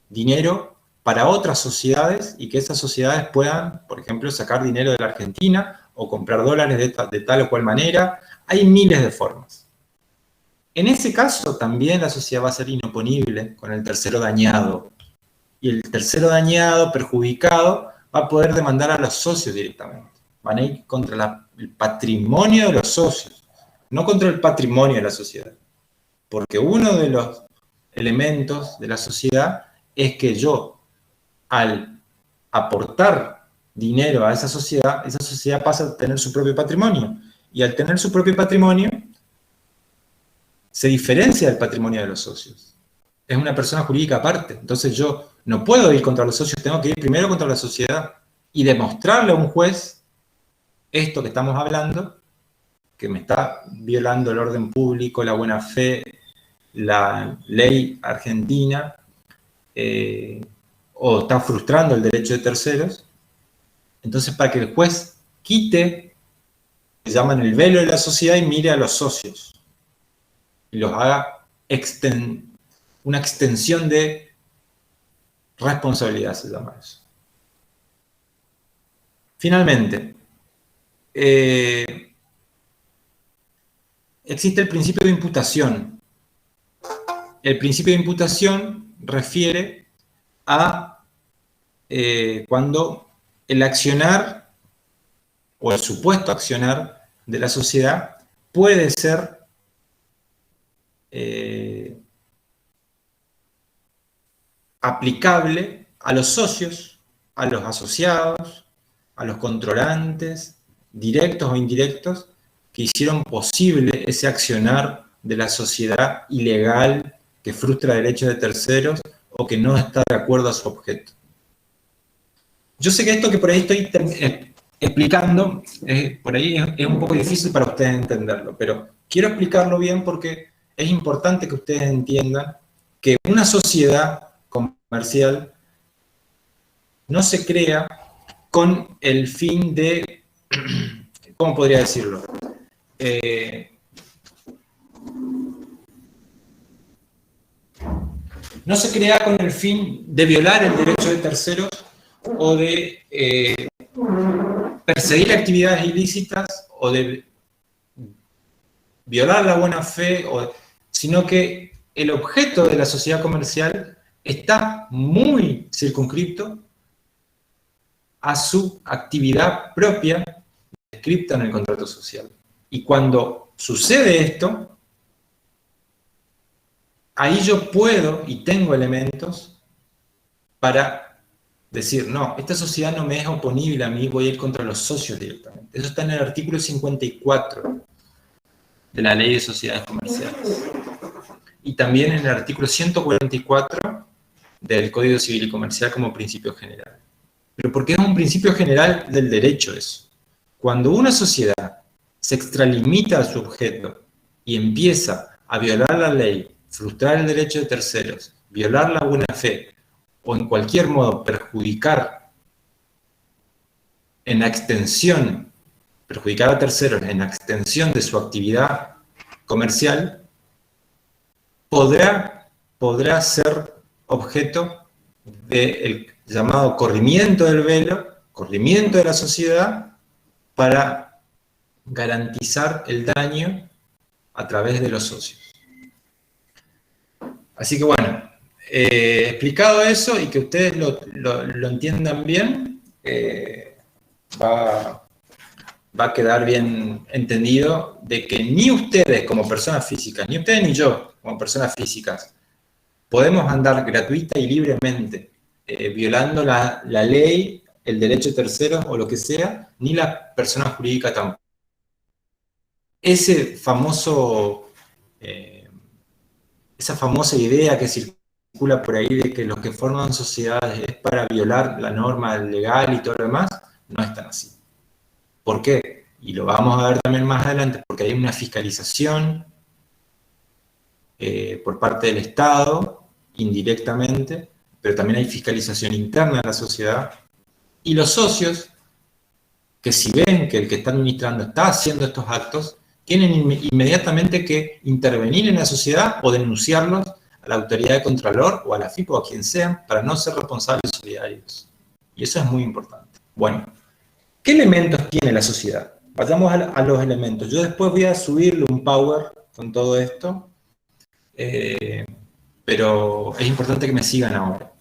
dinero para otras sociedades y que esas sociedades puedan, por ejemplo, sacar dinero de la Argentina o comprar dólares de tal o cual manera. Hay miles de formas. En ese caso también la sociedad va a ser inoponible con el tercero dañado. Y el tercero dañado, perjudicado, va a poder demandar a los socios directamente. Van a ir contra el patrimonio de los socios, no contra el patrimonio de la sociedad. Porque uno de los elementos de la sociedad es que yo, al aportar dinero a esa sociedad pasa a tener su propio patrimonio. Y al tener su propio patrimonio, se diferencia del patrimonio de los socios. Es una persona jurídica aparte. Entonces yo no puedo ir contra los socios, tengo que ir primero contra la sociedad y demostrarle a un juez esto que estamos hablando, que me está violando el orden público, la buena fe, la ley argentina, o está frustrando el derecho de terceros. Entonces, para que el juez quite, le llaman el velo de la sociedad y mire a los socios y los haga una extensión de responsabilidad, se llama eso. Finalmente, existe el principio de imputación. El principio de imputación refiere a cuando el accionar o el supuesto accionar de la sociedad puede ser aplicable a los socios, a los asociados, a los controlantes, directos o indirectos, que hicieron posible ese accionar de la sociedad ilegal que frustra derechos de terceros o que no está de acuerdo a su objeto. Yo sé que esto que por ahí estoy explicando, por ahí es un poco difícil para ustedes entenderlo, pero quiero explicarlo bien porque es importante que ustedes entiendan que una sociedad comercial no se crea con el fin de, ¿cómo podría decirlo? No se crea con el fin de violar el derecho de terceros o de perseguir actividades ilícitas o de violar la buena fe, sino que el objeto de la sociedad comercial está muy circunscripto a su actividad propia descrita en el contrato social. Y cuando sucede esto, ahí yo puedo y tengo elementos para decir, no, esta sociedad no me es oponible a mí, voy a ir contra los socios directamente. Eso está en el artículo 54 de la Ley de Sociedades Comerciales. Y también en el artículo 144 del Código Civil y Comercial como principio general. Pero ¿por qué es un principio general del derecho eso? Cuando una sociedad se extralimita a su objeto y empieza a violar la ley, frustrar el derecho de terceros, violar la buena fe, o en cualquier modo perjudicar en la extensión, perjudicar a terceros en la extensión de su actividad comercial, podrá ser objeto del llamado corrimiento del velo, corrimiento de la sociedad, para garantizar el daño a través de los socios. Así que bueno, explicado eso y que ustedes lo entiendan bien, va a quedar bien entendido de que ni ustedes como personas físicas, ni ustedes ni yo como personas físicas, podemos andar gratuita y libremente violando la ley, el derecho de terceros o lo que sea, ni la persona jurídica tampoco. Esa famosa idea que circula por ahí de que los que forman sociedades es para violar la norma legal y todo lo demás, no es tan así. ¿Por qué? Y lo vamos a ver también más adelante, porque hay una fiscalización por parte del Estado, indirectamente, pero también hay fiscalización interna de la sociedad, y los socios, que si ven que el que está administrando está haciendo estos actos, tienen inmediatamente que intervenir en la sociedad o denunciarlos a la autoridad de Contralor o a la FIP o a quien sean para no ser responsables solidarios. Y eso es muy importante. Bueno, ¿qué elementos tiene la sociedad? Vayamos a los elementos. Yo después voy a subirle un power con todo esto, pero es importante que me sigan ahora.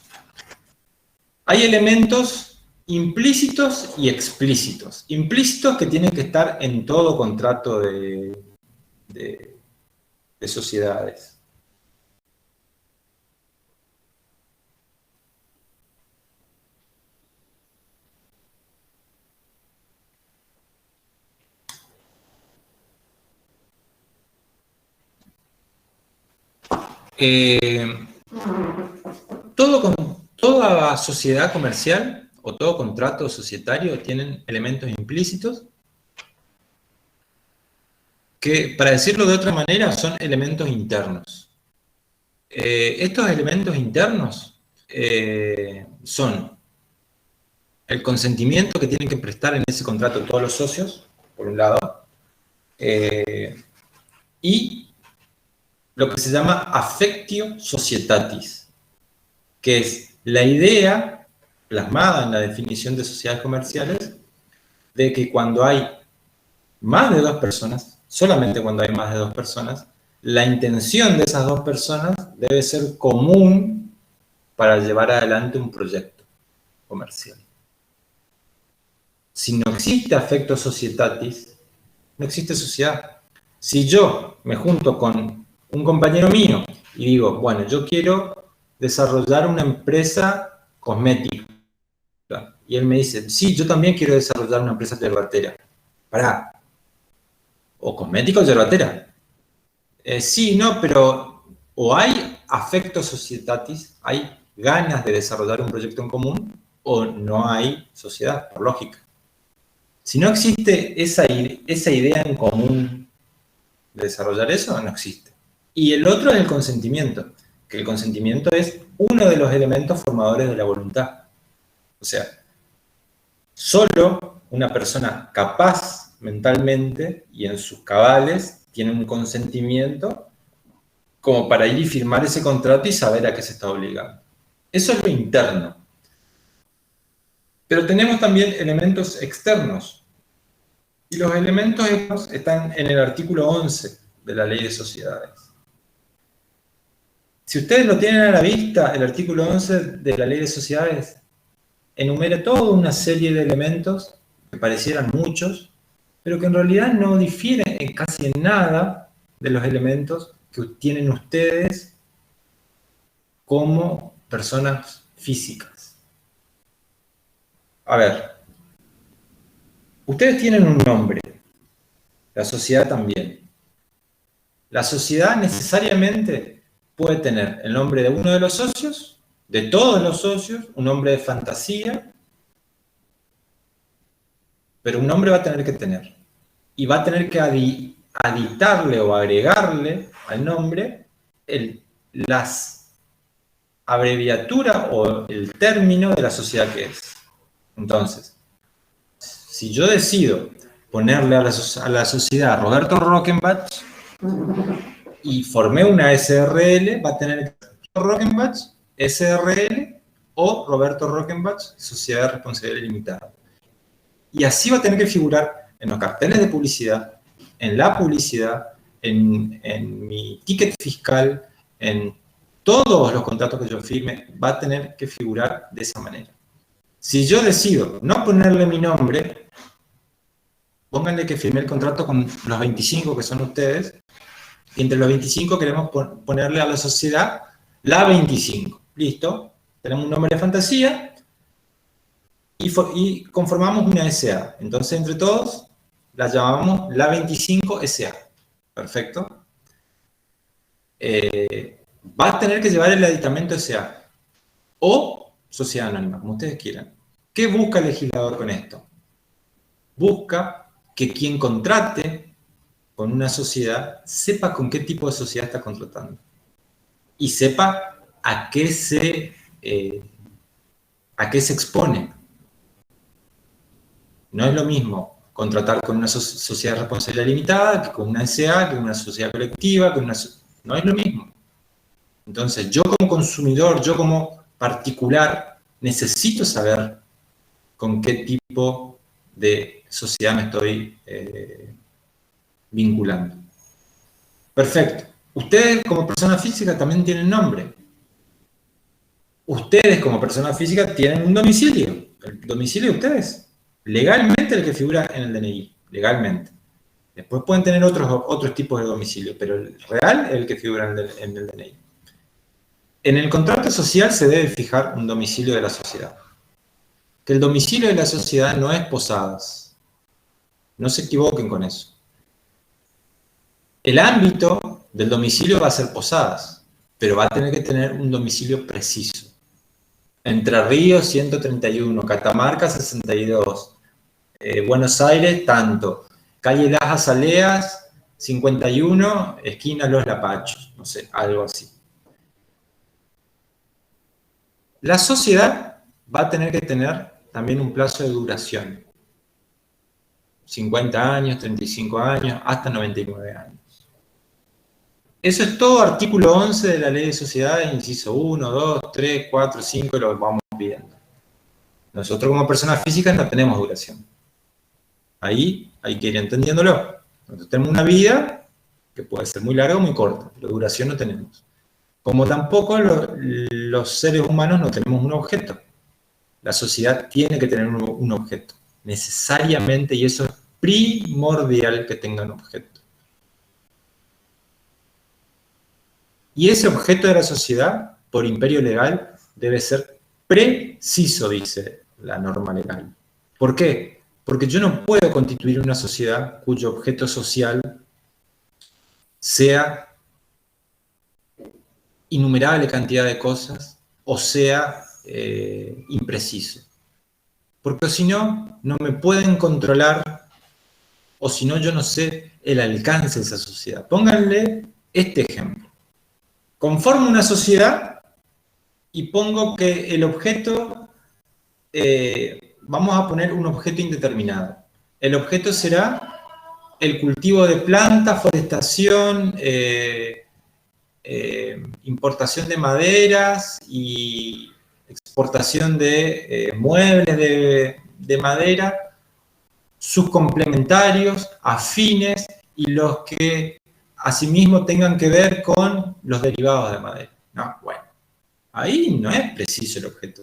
Hay elementos implícitos y explícitos. Implícitos que tienen que estar en todo contrato de sociedades. Toda sociedad comercial o todo contrato societario tienen elementos implícitos que, para decirlo de otra manera, son elementos internos. Estos elementos internos son el consentimiento que tienen que prestar en ese contrato todos los socios, por un lado, y lo que se llama affectio societatis, que es la idea plasmada en la definición de sociedades comerciales de que cuando hay más de dos personas, solamente cuando hay más de dos personas, la intención de esas dos personas debe ser común para llevar adelante un proyecto comercial. Si no existe affectio societatis, no existe sociedad. Si yo me junto con un compañero mío y digo, bueno, yo quiero desarrollar una empresa cosmética, y él me dice, sí, yo también quiero desarrollar una empresa yerbatera. Pará, o cosmética o yerbatera. Sí, no, pero o hay affectio societatis, hay ganas de desarrollar un proyecto en común, o no hay sociedad, por lógica. Si no existe esa idea en común de desarrollar eso, no existe. Y el otro es el consentimiento, que el consentimiento es uno de los elementos formadores de la voluntad. O sea, solo una persona capaz mentalmente y en sus cabales tiene un consentimiento como para ir y firmar ese contrato y saber a qué se está obligando. Eso es lo interno. Pero tenemos también elementos externos. Y los elementos externos están en el artículo 11 de la Ley de Sociedades. Si ustedes lo tienen a la vista, el artículo 11 de la Ley de Sociedades enumera toda una serie de elementos que parecieran muchos, pero que en realidad no difieren casi en nada de los elementos que tienen ustedes como personas físicas. A ver, ustedes tienen un nombre, la sociedad también. La sociedad necesariamente puede tener el nombre de uno de los socios, de todos los socios, un nombre de fantasía, pero un nombre va a tener que tener. Y va a tener que aditarle o agregarle al nombre las abreviaturas o el término de la sociedad que es. Entonces, si yo decido ponerle a la sociedad Roberto Rockenbach y formé una SRL, va a tener Rockenbach, SRL o Roberto Rockenbach, Sociedad de Responsabilidad Limitada. Y así va a tener que figurar en los carteles de publicidad, en la publicidad, en mi ticket fiscal, en todos los contratos que yo firme, va a tener que figurar de esa manera. Si yo decido no ponerle mi nombre, pónganle que firmé el contrato con los 25 que son ustedes, y entre los 25 queremos ponerle a la sociedad la 25. Listo, tenemos un nombre de fantasía y conformamos una SA. Entonces, entre todos, la llamamos la 25 SA. Perfecto. Va a tener que llevar el aditamento SA o sociedad anónima, como ustedes quieran. ¿Qué busca el legislador con esto? Busca que quien contrate con una sociedad sepa con qué tipo de sociedad está contratando y sepa a qué se expone. No es lo mismo contratar con una sociedad de responsabilidad limitada que con una SA, que con una sociedad colectiva, no es lo mismo. Entonces, yo como consumidor, yo como particular, necesito saber con qué tipo de sociedad me estoy vinculando. Perfecto. Ustedes como persona física también tienen nombre. Ustedes como persona física tienen un domicilio. El domicilio de ustedes. Legalmente el que figura en el DNI. Legalmente. Después pueden tener otros tipos de domicilio, pero el real es el que figura en el DNI. En el contrato social se debe fijar un domicilio de la sociedad. Que el domicilio de la sociedad no es Posadas. No se equivoquen con eso. El ámbito del domicilio va a ser Posadas, pero va a tener que tener un domicilio preciso. Entre Ríos, 131, Catamarca, 62, Buenos Aires, tanto, calle Las Azaleas, 51, esquina Los Lapachos, no sé, algo así. La sociedad va a tener que tener también un plazo de duración. 50 años, 35 años, hasta 99 años. Eso es todo artículo 11 de la Ley de Sociedades, inciso 1, 2, 3, 4, 5, lo vamos viendo. Nosotros como personas físicas no tenemos duración. Ahí hay que ir entendiéndolo. Nosotros tenemos una vida que puede ser muy larga o muy corta, pero duración no tenemos. Como tampoco los seres humanos no tenemos un objeto. La sociedad tiene que tener un objeto, necesariamente, y eso es primordial que tenga un objeto. Y ese objeto de la sociedad, por imperio legal, debe ser preciso, dice la norma legal. ¿Por qué? Porque yo no puedo constituir una sociedad cuyo objeto social sea innumerable cantidad de cosas o sea impreciso. porque si no, no me pueden controlar, o si no, yo no sé el alcance de esa sociedad. Pónganle este ejemplo. Conformo una sociedad y pongo que el objeto, vamos a poner un objeto indeterminado. El objeto será el cultivo de plantas, forestación, importación de maderas y exportación de muebles de madera, sus complementarios, afines y los que asimismo tengan que ver con los derivados de madera. No, bueno, ahí no es preciso el objeto.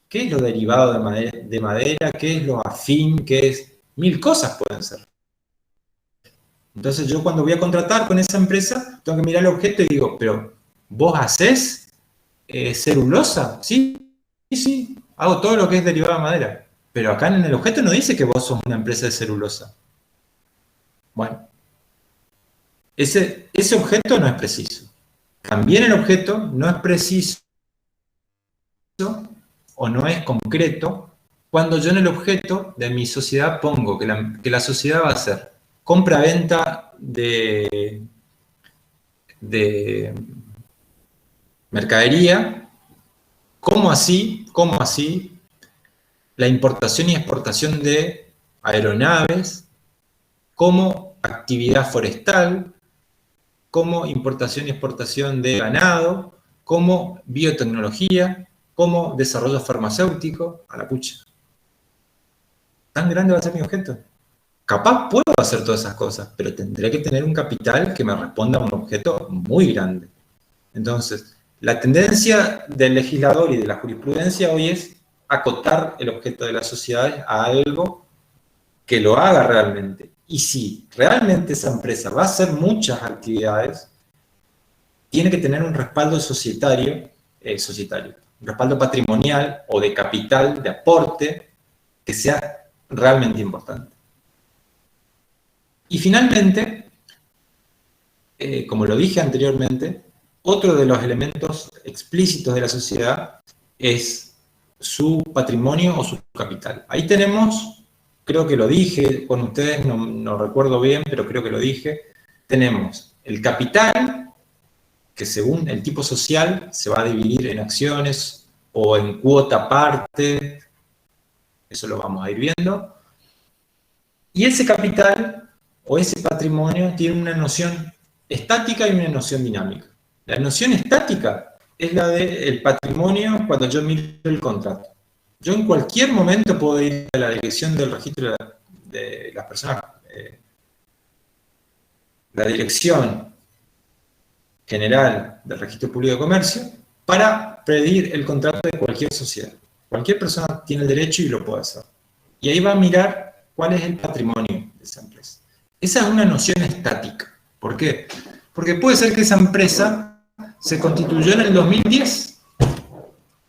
¿Qué es lo derivado de madera? ¿Qué es lo afín? ¿Qué es? Mil cosas pueden ser. Entonces yo cuando voy a contratar con esa empresa, tengo que mirar el objeto y digo, pero ¿vos hacés celulosa? Sí, sí, sí, hago todo lo que es derivado de madera. Pero acá en el objeto no dice que vos sos una empresa de celulosa. Bueno, ese objeto no es preciso. También el objeto no es preciso o no es concreto cuando yo en el objeto de mi sociedad pongo que la sociedad va a hacer compra-venta de mercadería, ¿cómo así la importación y exportación de aeronaves, como actividad forestal, como importación y exportación de ganado, como biotecnología, como desarrollo farmacéutico, a la pucha. ¿Tan grande va a ser mi objeto? Capaz puedo hacer todas esas cosas, pero tendré que tener un capital que me responda a un objeto muy grande. Entonces, la tendencia del legislador y de la jurisprudencia hoy es acotar el objeto de las sociedades a algo que lo haga realmente. Y si realmente esa empresa va a hacer muchas actividades, tiene que tener un respaldo societario, un respaldo patrimonial o de capital, de aporte, que sea realmente importante. Y finalmente, como lo dije anteriormente, otro de los elementos explícitos de la sociedad es su patrimonio o su capital. Ahí tenemos, creo que lo dije con ustedes, no recuerdo bien, pero creo que lo dije, tenemos el capital, que según el tipo social se va a dividir en acciones o en cuota parte, eso lo vamos a ir viendo, y ese capital o ese patrimonio tiene una noción estática y una noción dinámica. La noción estática es la del patrimonio cuando yo miro el contrato. Yo en cualquier momento puedo ir a la dirección del registro de las personas, la dirección general del registro público de comercio, para pedir el contrato de cualquier sociedad. Cualquier persona tiene el derecho y lo puede hacer. Y ahí va a mirar cuál es el patrimonio de esa empresa. Esa es una noción estática. ¿Por qué? Porque puede ser que esa empresa se constituyó en el 2010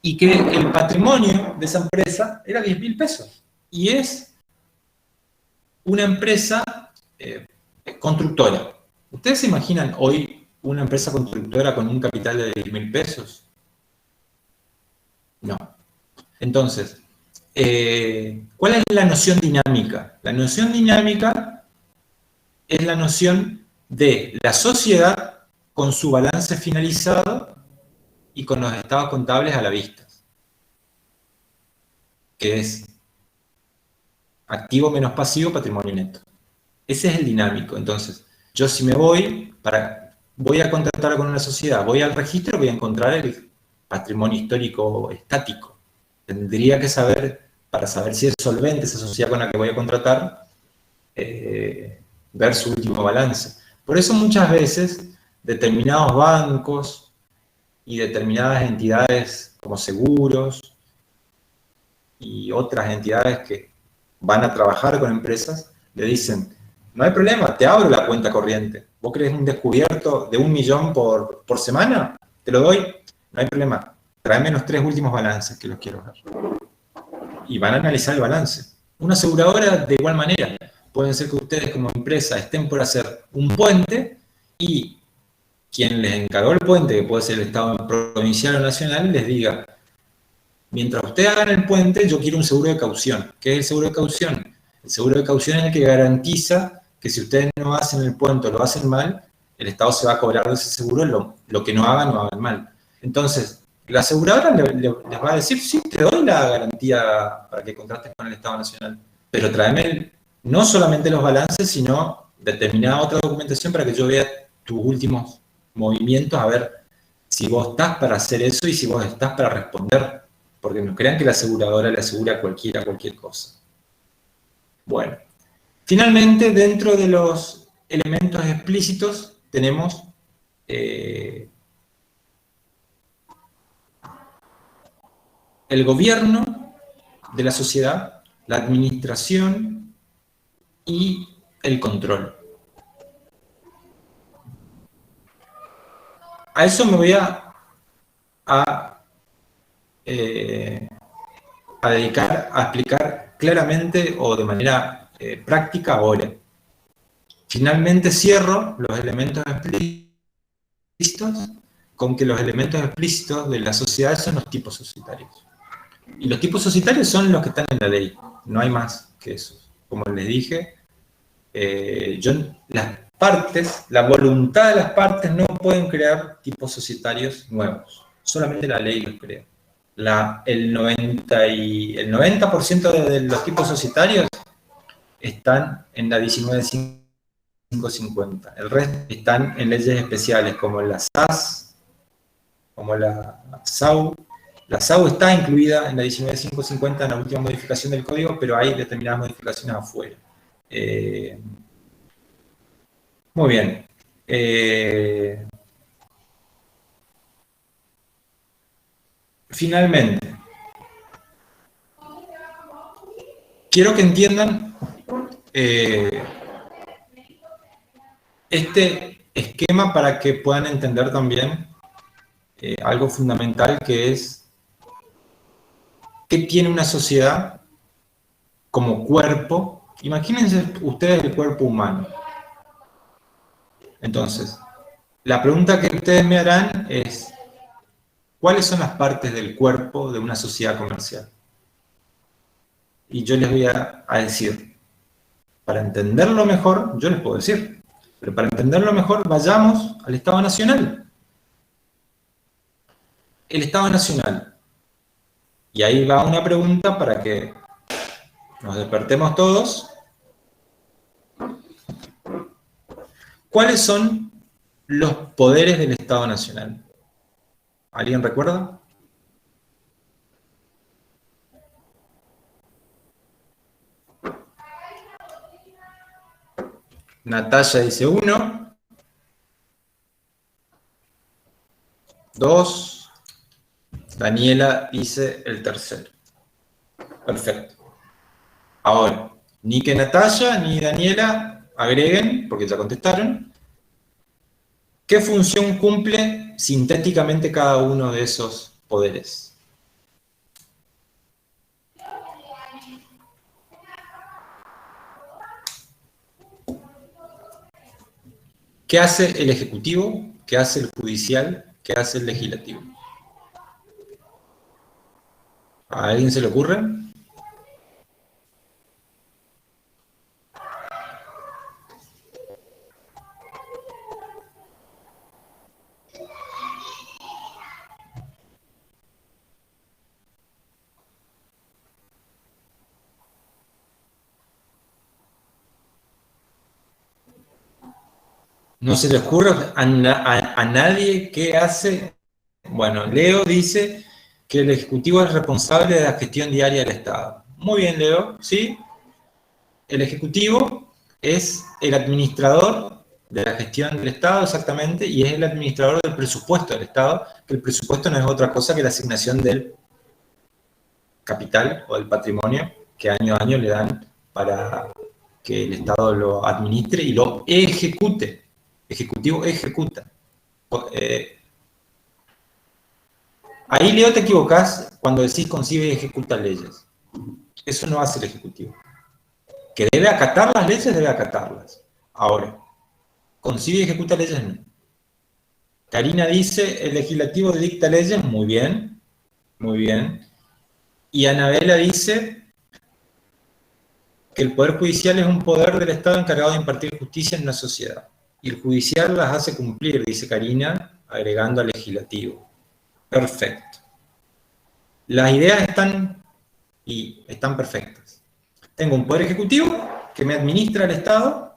y que el patrimonio de esa empresa era 10.000 pesos. Y es una empresa constructora. ¿Ustedes se imaginan hoy una empresa constructora con un capital de 10.000 pesos? No. Entonces, ¿cuál es la noción dinámica? La noción dinámica es la noción de la sociedad con su balance finalizado y con los estados contables a la vista, que es activo menos pasivo, patrimonio neto. Ese es el dinámico. Entonces, yo si me voy a contratar con una sociedad, voy al registro, voy a encontrar el patrimonio histórico estático. Tendría que saber, para saber si es solvente esa sociedad con la que voy a contratar, ver su último balance. Por eso muchas veces determinados bancos y determinadas entidades como seguros y otras entidades que van a trabajar con empresas, le dicen, no hay problema, te abro la cuenta corriente. ¿Vos querés un descubierto de 1 millón por semana? Te lo doy, no hay problema. Tráeme los 3 últimos balances que los quiero ver. Y van a analizar el balance. Una aseguradora de igual manera. Pueden ser que ustedes como empresa estén por hacer un puente y quien les encargó el puente, que puede ser el Estado provincial o nacional, les diga, mientras ustedes hagan el puente, yo quiero un seguro de caución. ¿Qué es el seguro de caución? El seguro de caución es el que garantiza que si ustedes no hacen el puente o lo hacen mal, el Estado se va a cobrar de ese seguro lo que no hagan mal. Entonces, la aseguradora les va a decir, sí, te doy la garantía para que contrates con el Estado Nacional, pero tráeme no solamente los balances, sino determinada otra documentación para que yo vea tus últimos movimientos, a ver si vos estás para hacer eso y si vos estás para responder, porque no crean que la aseguradora le asegura a cualquiera cualquier cosa. Bueno, finalmente, dentro de los elementos explícitos tenemos el gobierno de la sociedad, la administración y el control. A eso me voy a dedicar a explicar claramente o de manera práctica ahora. Finalmente cierro los elementos explícitos con que los elementos explícitos de la sociedad son los tipos societarios. Y los tipos societarios son los que están en la ley, no hay más que eso. Como les dije, las partes, la voluntad de las partes no pueden crear tipos societarios nuevos, solamente la ley los crea. El 90% de los tipos societarios están en la 19.550. El resto están en leyes especiales como la SAS, como la SAU. La SAU está incluida en la 19.550 en la última modificación del código, pero hay determinadas modificaciones afuera. Muy bien. Finalmente, quiero que entiendan este esquema para que puedan entender también algo fundamental, que es qué tiene una sociedad como cuerpo. Imagínense ustedes el cuerpo humano. Entonces, la pregunta que ustedes me harán es, ¿cuáles son las partes del cuerpo de una sociedad comercial? Y yo les voy a decir, para entenderlo mejor, yo les puedo decir, pero para entenderlo mejor, vayamos al Estado Nacional. El Estado Nacional. Y ahí va una pregunta para que nos despertemos todos. ¿Cuáles son los poderes del Estado Nacional? ¿Alguien recuerda? Natalia dice 1, 2, Daniela dice el tercero. Perfecto. Ahora, ni que Natalia ni Daniela agreguen, porque ya contestaron, ¿qué función cumple sintéticamente cada uno de esos poderes? ¿Qué hace el Ejecutivo? ¿Qué hace el Judicial? ¿Qué hace el Legislativo? ¿A alguien se le ocurre? ¿No se le ocurre a nadie qué hace? Bueno, Leo dice que el Ejecutivo es responsable de la gestión diaria del Estado. Muy bien, Leo, ¿sí? El Ejecutivo es el administrador de la gestión del Estado, exactamente, y es el administrador del presupuesto del Estado, que el presupuesto no es otra cosa que la asignación del capital o del patrimonio que año a año le dan para que el Estado lo administre y lo ejecute. Ejecutivo ejecuta. Ahí, Leo, te equivocás cuando decís concibe y ejecuta leyes. Eso no hace el Ejecutivo. Que debe acatar las leyes, debe acatarlas. Ahora, concibe y ejecuta leyes, no. Karina dice, el Legislativo dicta leyes, muy bien, muy bien. Y Anabela dice que el Poder Judicial es un poder del Estado encargado de impartir justicia en una sociedad. Y el judicial las hace cumplir, dice Karina, agregando al legislativo. Perfecto. Las ideas están perfectas. Tengo un poder ejecutivo que me administra el Estado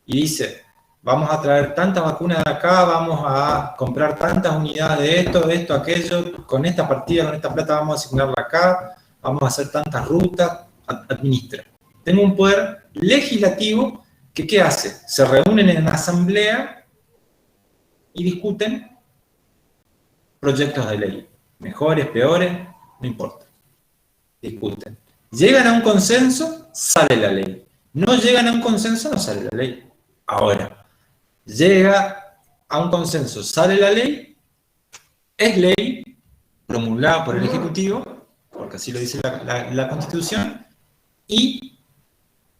y dice, vamos a traer tantas vacunas de acá, vamos a comprar tantas unidades de esto, aquello, con esta partida, con esta plata vamos a asignarla acá, vamos a hacer tantas rutas, administra. Tengo un poder legislativo que ¿qué hace? Se reúnen en asamblea y discuten proyectos de ley. Mejores, peores, no importa. Discuten. Llegan a un consenso, sale la ley. No llegan a un consenso, no sale la ley. Ahora, llega a un consenso, sale la ley, es ley promulgada por el Ejecutivo, porque así lo dice la Constitución, y,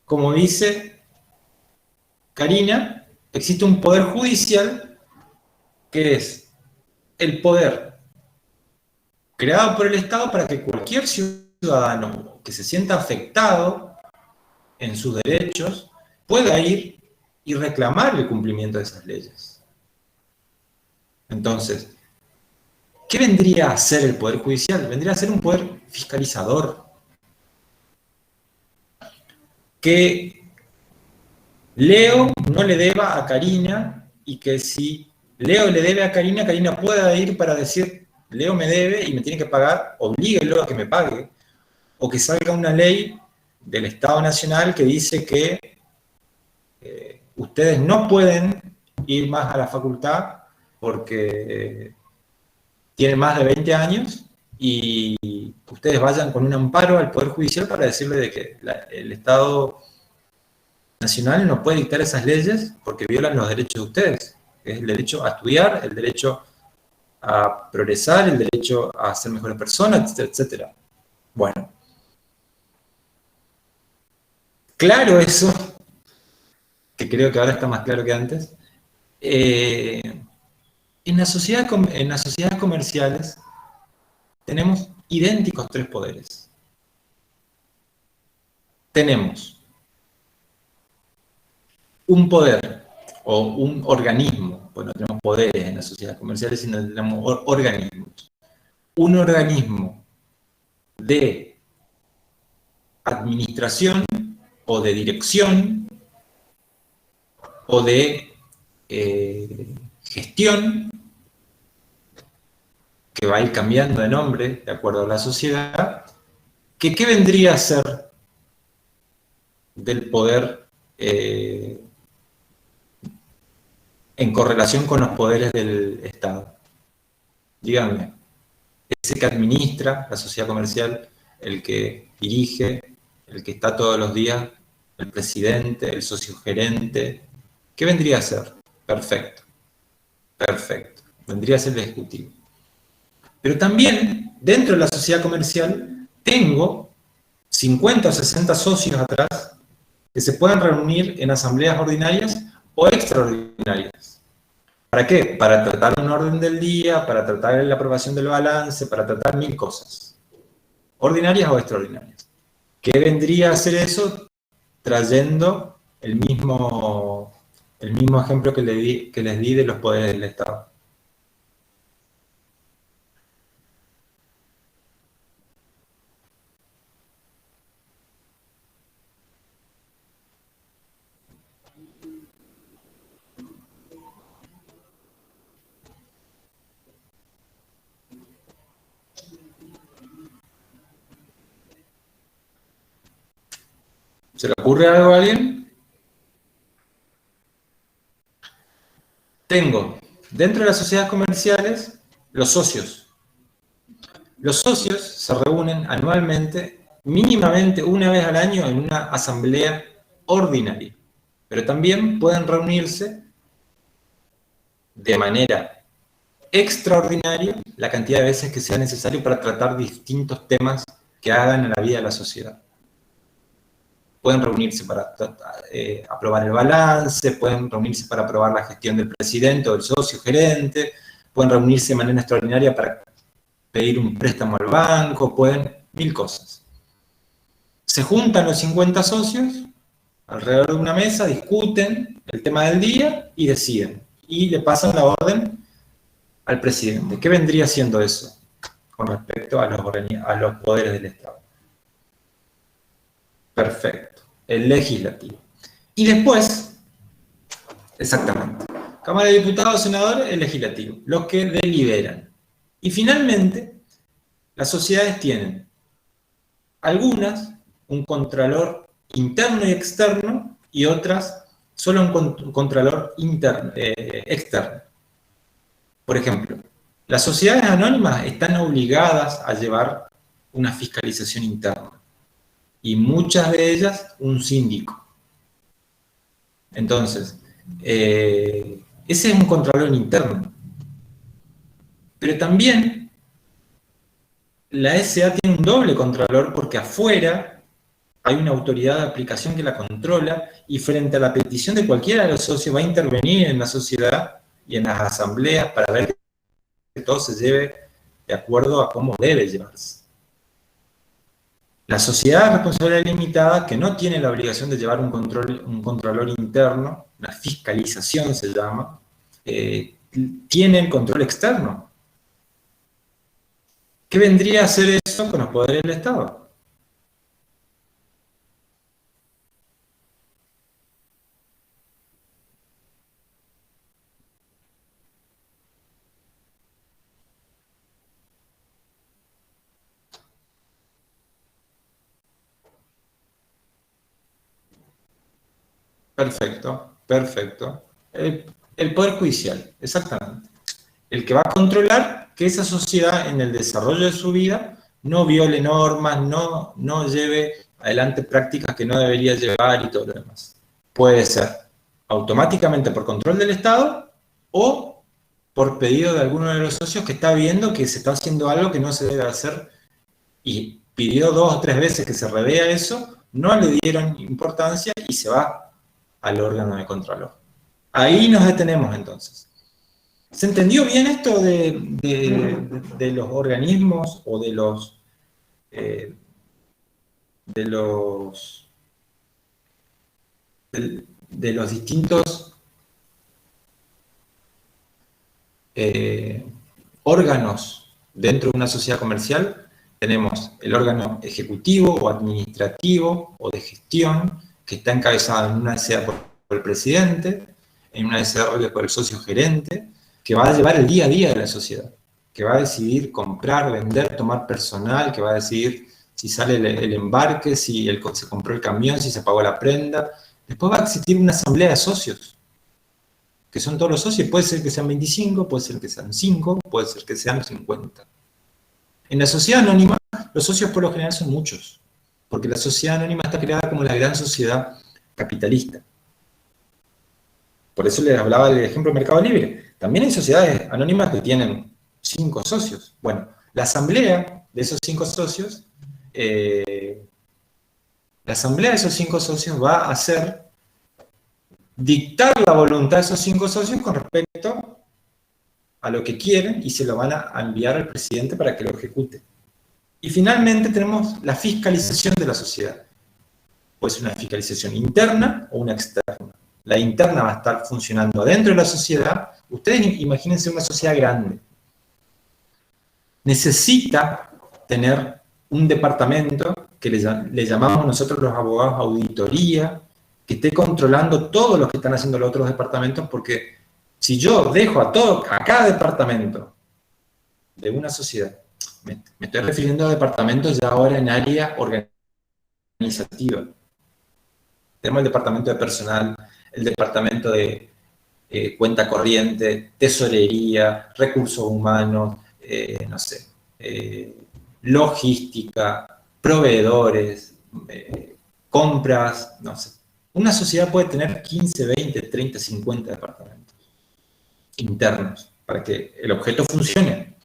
como dice Karina, existe un poder judicial que es el poder creado por el Estado para que cualquier ciudadano que se sienta afectado en sus derechos pueda ir y reclamar el cumplimiento de esas leyes. Entonces, ¿qué vendría a ser el Poder Judicial? Vendría a ser un poder fiscalizador. Que Leo no le deba a Karina y que si Leo le debe a Karina, Karina pueda ir para decir, Leo me debe y me tiene que pagar, oblíguelo a que me pague. O que salga una ley del Estado Nacional que dice que ustedes no pueden ir más a la facultad porque tienen más de 20 años y ustedes vayan con un amparo al Poder Judicial para decirle de que el Estado Nacional no puede dictar esas leyes porque violan los derechos de ustedes. Es el derecho a estudiar, el derecho a progresar, el derecho a ser mejores personas, etcétera, etcétera. Bueno. Claro eso, que creo que ahora está más claro que antes, en las sociedades comerciales tenemos idénticos tres poderes. Tenemos un poder o un organismo, pues no tenemos poderes en las sociedades comerciales, sino tenemos organismos. Un organismo de administración o de dirección o de gestión, que va a ir cambiando de nombre de acuerdo a la sociedad, que ¿qué vendría a ser del poder en correlación con los poderes del Estado? Díganme, ese que administra la sociedad comercial, el que dirige, el que está todos los días, el presidente, el socio gerente, ¿qué vendría a ser? Perfecto, perfecto, vendría a ser el ejecutivo. Pero también, dentro de la sociedad comercial, tengo 50 o 60 socios atrás que se pueden reunir en asambleas ordinarias o extraordinarias. ¿Para qué? Para tratar un orden del día, para tratar la aprobación del balance, para tratar 1000 cosas. Ordinarias o extraordinarias. ¿Qué vendría a hacer eso? Trayendo el mismo ejemplo que les di de los poderes del Estado. ¿Se le ocurre algo a alguien? Tengo, dentro de las sociedades comerciales, los socios. Los socios se reúnen anualmente, mínimamente una vez al año, en una asamblea ordinaria. Pero también pueden reunirse de manera extraordinaria la cantidad de veces que sea necesario para tratar distintos temas que hagan a la vida de la sociedad. Pueden reunirse para aprobar el balance, pueden reunirse para aprobar la gestión del presidente o del socio gerente, pueden reunirse de manera extraordinaria para pedir un préstamo al banco, pueden 1000 cosas. Se juntan los 50 socios alrededor de una mesa, discuten el tema del día y deciden. Y le pasan la orden al presidente. ¿Qué vendría siendo eso con respecto a los poderes del Estado? Perfecto. El legislativo. Y después, exactamente, Cámara de Diputados, Senadores, el legislativo, los que deliberan. Y finalmente, las sociedades tienen algunas un contralor interno y externo y otras solo un contralor externo. Por ejemplo, las sociedades anónimas están obligadas a llevar una fiscalización interna y muchas de ellas un síndico. Entonces, ese es un contralor interno. Pero también la SA tiene un doble contralor porque afuera hay una autoridad de aplicación que la controla y frente a la petición de cualquiera de los socios va a intervenir en la sociedad y en las asambleas para ver que todo se lleve de acuerdo a cómo debe llevarse. La sociedad de responsabilidad limitada, que no tiene la obligación de llevar un controlor interno, la fiscalización se llama, tiene el control externo. ¿Qué vendría a hacer eso con los poderes del Estado? Perfecto, perfecto. El Poder Judicial, exactamente. El que va a controlar que esa sociedad en el desarrollo de su vida no viole normas, no lleve adelante prácticas que no debería llevar y todo lo demás. Puede ser automáticamente por control del Estado o por pedido de alguno de los socios que está viendo que se está haciendo algo que no se debe hacer y pidió 2 o 3 veces que se revea eso, no le dieron importancia y se va al órgano de contralor. Ahí nos detenemos entonces. ¿Se entendió bien esto de los organismos o de los distintos órganos dentro de una sociedad comercial? Tenemos el órgano ejecutivo o administrativo o de gestión, que está encabezado en una SA por el presidente, en una SR por el socio gerente, que va a llevar el día a día de la sociedad, que va a decidir comprar, vender, tomar personal, que va a decidir si sale el embarque, si se compró el camión, si se pagó la prenda. Después va a existir una asamblea de socios, que son todos los socios. Puede ser que sean 25, puede ser que sean 5, puede ser que sean 50. En la sociedad anónima, los socios por lo general son muchos, porque la sociedad anónima está creada como la gran sociedad capitalista. Por eso les hablaba del ejemplo de Mercado Libre. También hay sociedades anónimas que tienen 5 socios. Bueno, la asamblea de esos 5 socios, va a hacer dictar la voluntad de esos 5 socios con respecto a lo que quieren y se lo van a enviar al presidente para que lo ejecute. Y finalmente tenemos la fiscalización de la sociedad. Puede ser una fiscalización interna o una externa. La interna va a estar funcionando dentro de la sociedad. Ustedes imagínense una sociedad grande. Necesita tener un departamento que le llamamos nosotros los abogados auditoría, que esté controlando todo lo que están haciendo los otros departamentos, porque si yo dejo a cada departamento de una sociedad, me estoy refiriendo a departamentos ya ahora en área organizativa. Tenemos el departamento de personal, el departamento de cuenta corriente, tesorería, recursos humanos, logística, proveedores, compras, no sé. Una sociedad puede tener 15, 20, 30, 50 departamentos internos para que el objeto funcione.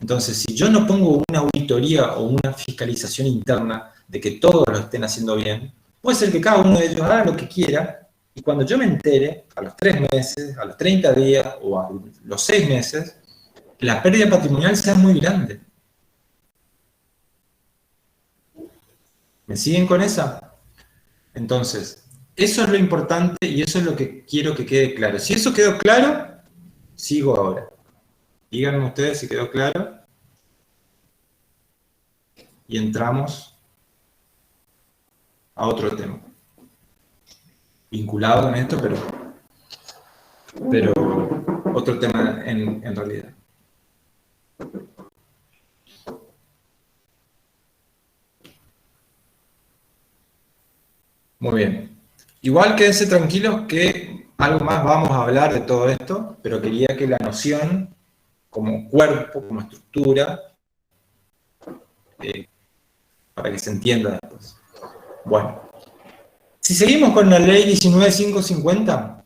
Entonces, si yo no pongo una auditoría o una fiscalización interna de que todos lo estén haciendo bien, puede ser que cada uno de ellos haga lo que quiera y cuando yo me entere, a los 3 meses, a los 30 días o a los 6 meses, la pérdida patrimonial sea muy grande. ¿Me siguen con esa? Entonces, eso es lo importante y eso es lo que quiero que quede claro. Si eso quedó claro, sigo ahora. Díganme ustedes si quedó claro. Y entramos a otro tema. Vinculado con esto, pero otro tema en realidad. Muy bien. Igual quédense tranquilos que algo más vamos a hablar de todo esto, pero quería que la noción como cuerpo, como estructura, para que se entienda después. Bueno, si seguimos con la ley 19550,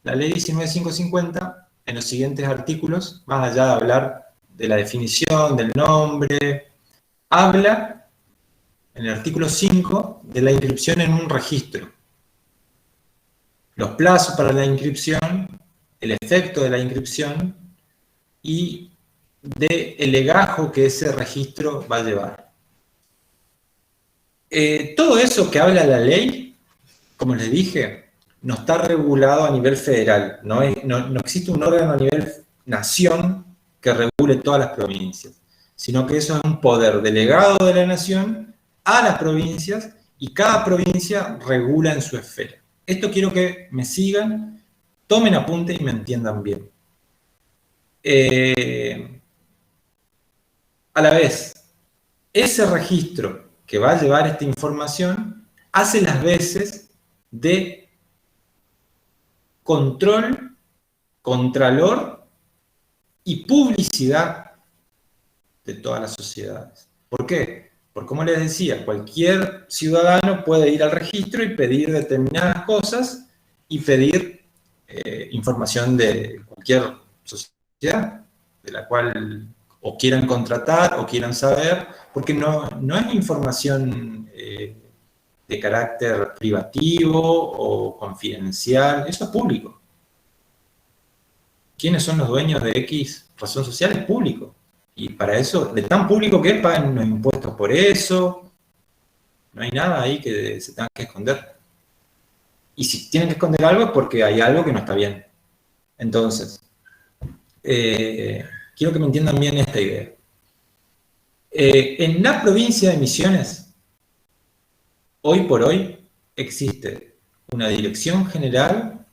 la ley 19550, en los siguientes artículos, más allá de hablar de la definición, del nombre, habla, en el artículo 5, de la inscripción en un registro. Los plazos para la inscripción, el efecto de la inscripción y del legajo que ese registro va a llevar. Todo eso que habla la ley, como les dije, no está regulado a nivel federal. No existe un órgano a nivel nación que regule todas las provincias, sino que eso es un poder delegado de la nación a las provincias y cada provincia regula en su esfera. Esto quiero que me sigan, tomen apunte y me entiendan bien. A la vez, ese registro que va a llevar esta información hace las veces de control, contralor y publicidad de todas las sociedades. ¿Por qué? Porque, como les decía, cualquier ciudadano puede ir al registro y pedir determinadas cosas y pedir información de cualquier sociedad de la cual o quieran contratar o quieran saber, porque no es información de carácter privativo o confidencial, eso es público. ¿Quiénes son los dueños de X razón social? Es público. Y para eso, de tan público que es, pagan los impuestos por eso. No hay nada ahí que se tenga que esconder. Y si tienen que esconder algo es porque hay algo que no está bien. Entonces, quiero que me entiendan bien esta idea. En la provincia de Misiones, hoy por hoy, existe una dirección general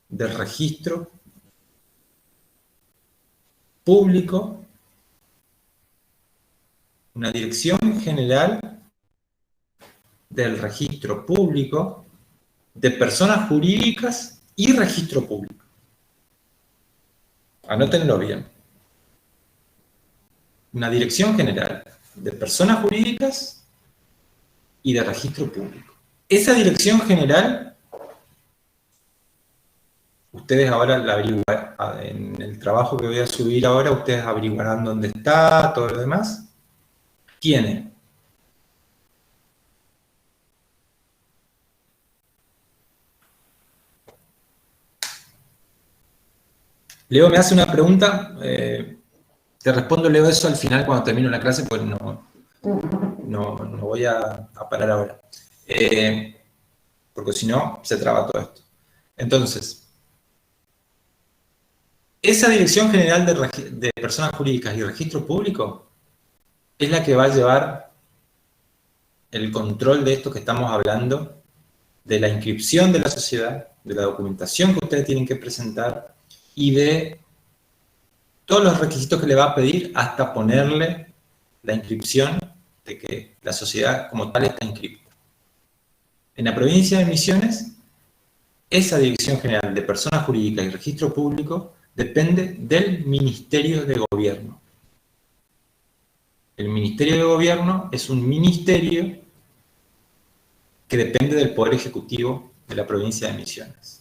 del registro público, una dirección general del registro público de personas jurídicas y registro público. Anótenlo bien. Una dirección general de personas jurídicas y de registro público. Esa dirección general, ustedes ahora la averiguarán, en el trabajo que voy a subir ahora, ustedes averiguarán dónde está, todo lo demás. Tiene Leo me hace una pregunta, te respondo, Leo, eso al final cuando termino la clase, pues no voy a parar ahora. Porque si no, se traba todo esto. Entonces, esa Dirección General de Personas Jurídicas y Registro Público es la que va a llevar el control de esto que estamos hablando, de la inscripción de la sociedad, de la documentación que ustedes tienen que presentar y de todos los requisitos que le va a pedir hasta ponerle la inscripción de que la sociedad como tal está inscripta. En la provincia de Misiones, esa Dirección General de Personas Jurídicas y Registro Público depende del Ministerio de Gobierno. El Ministerio de Gobierno es un ministerio que depende del Poder Ejecutivo de la provincia de Misiones.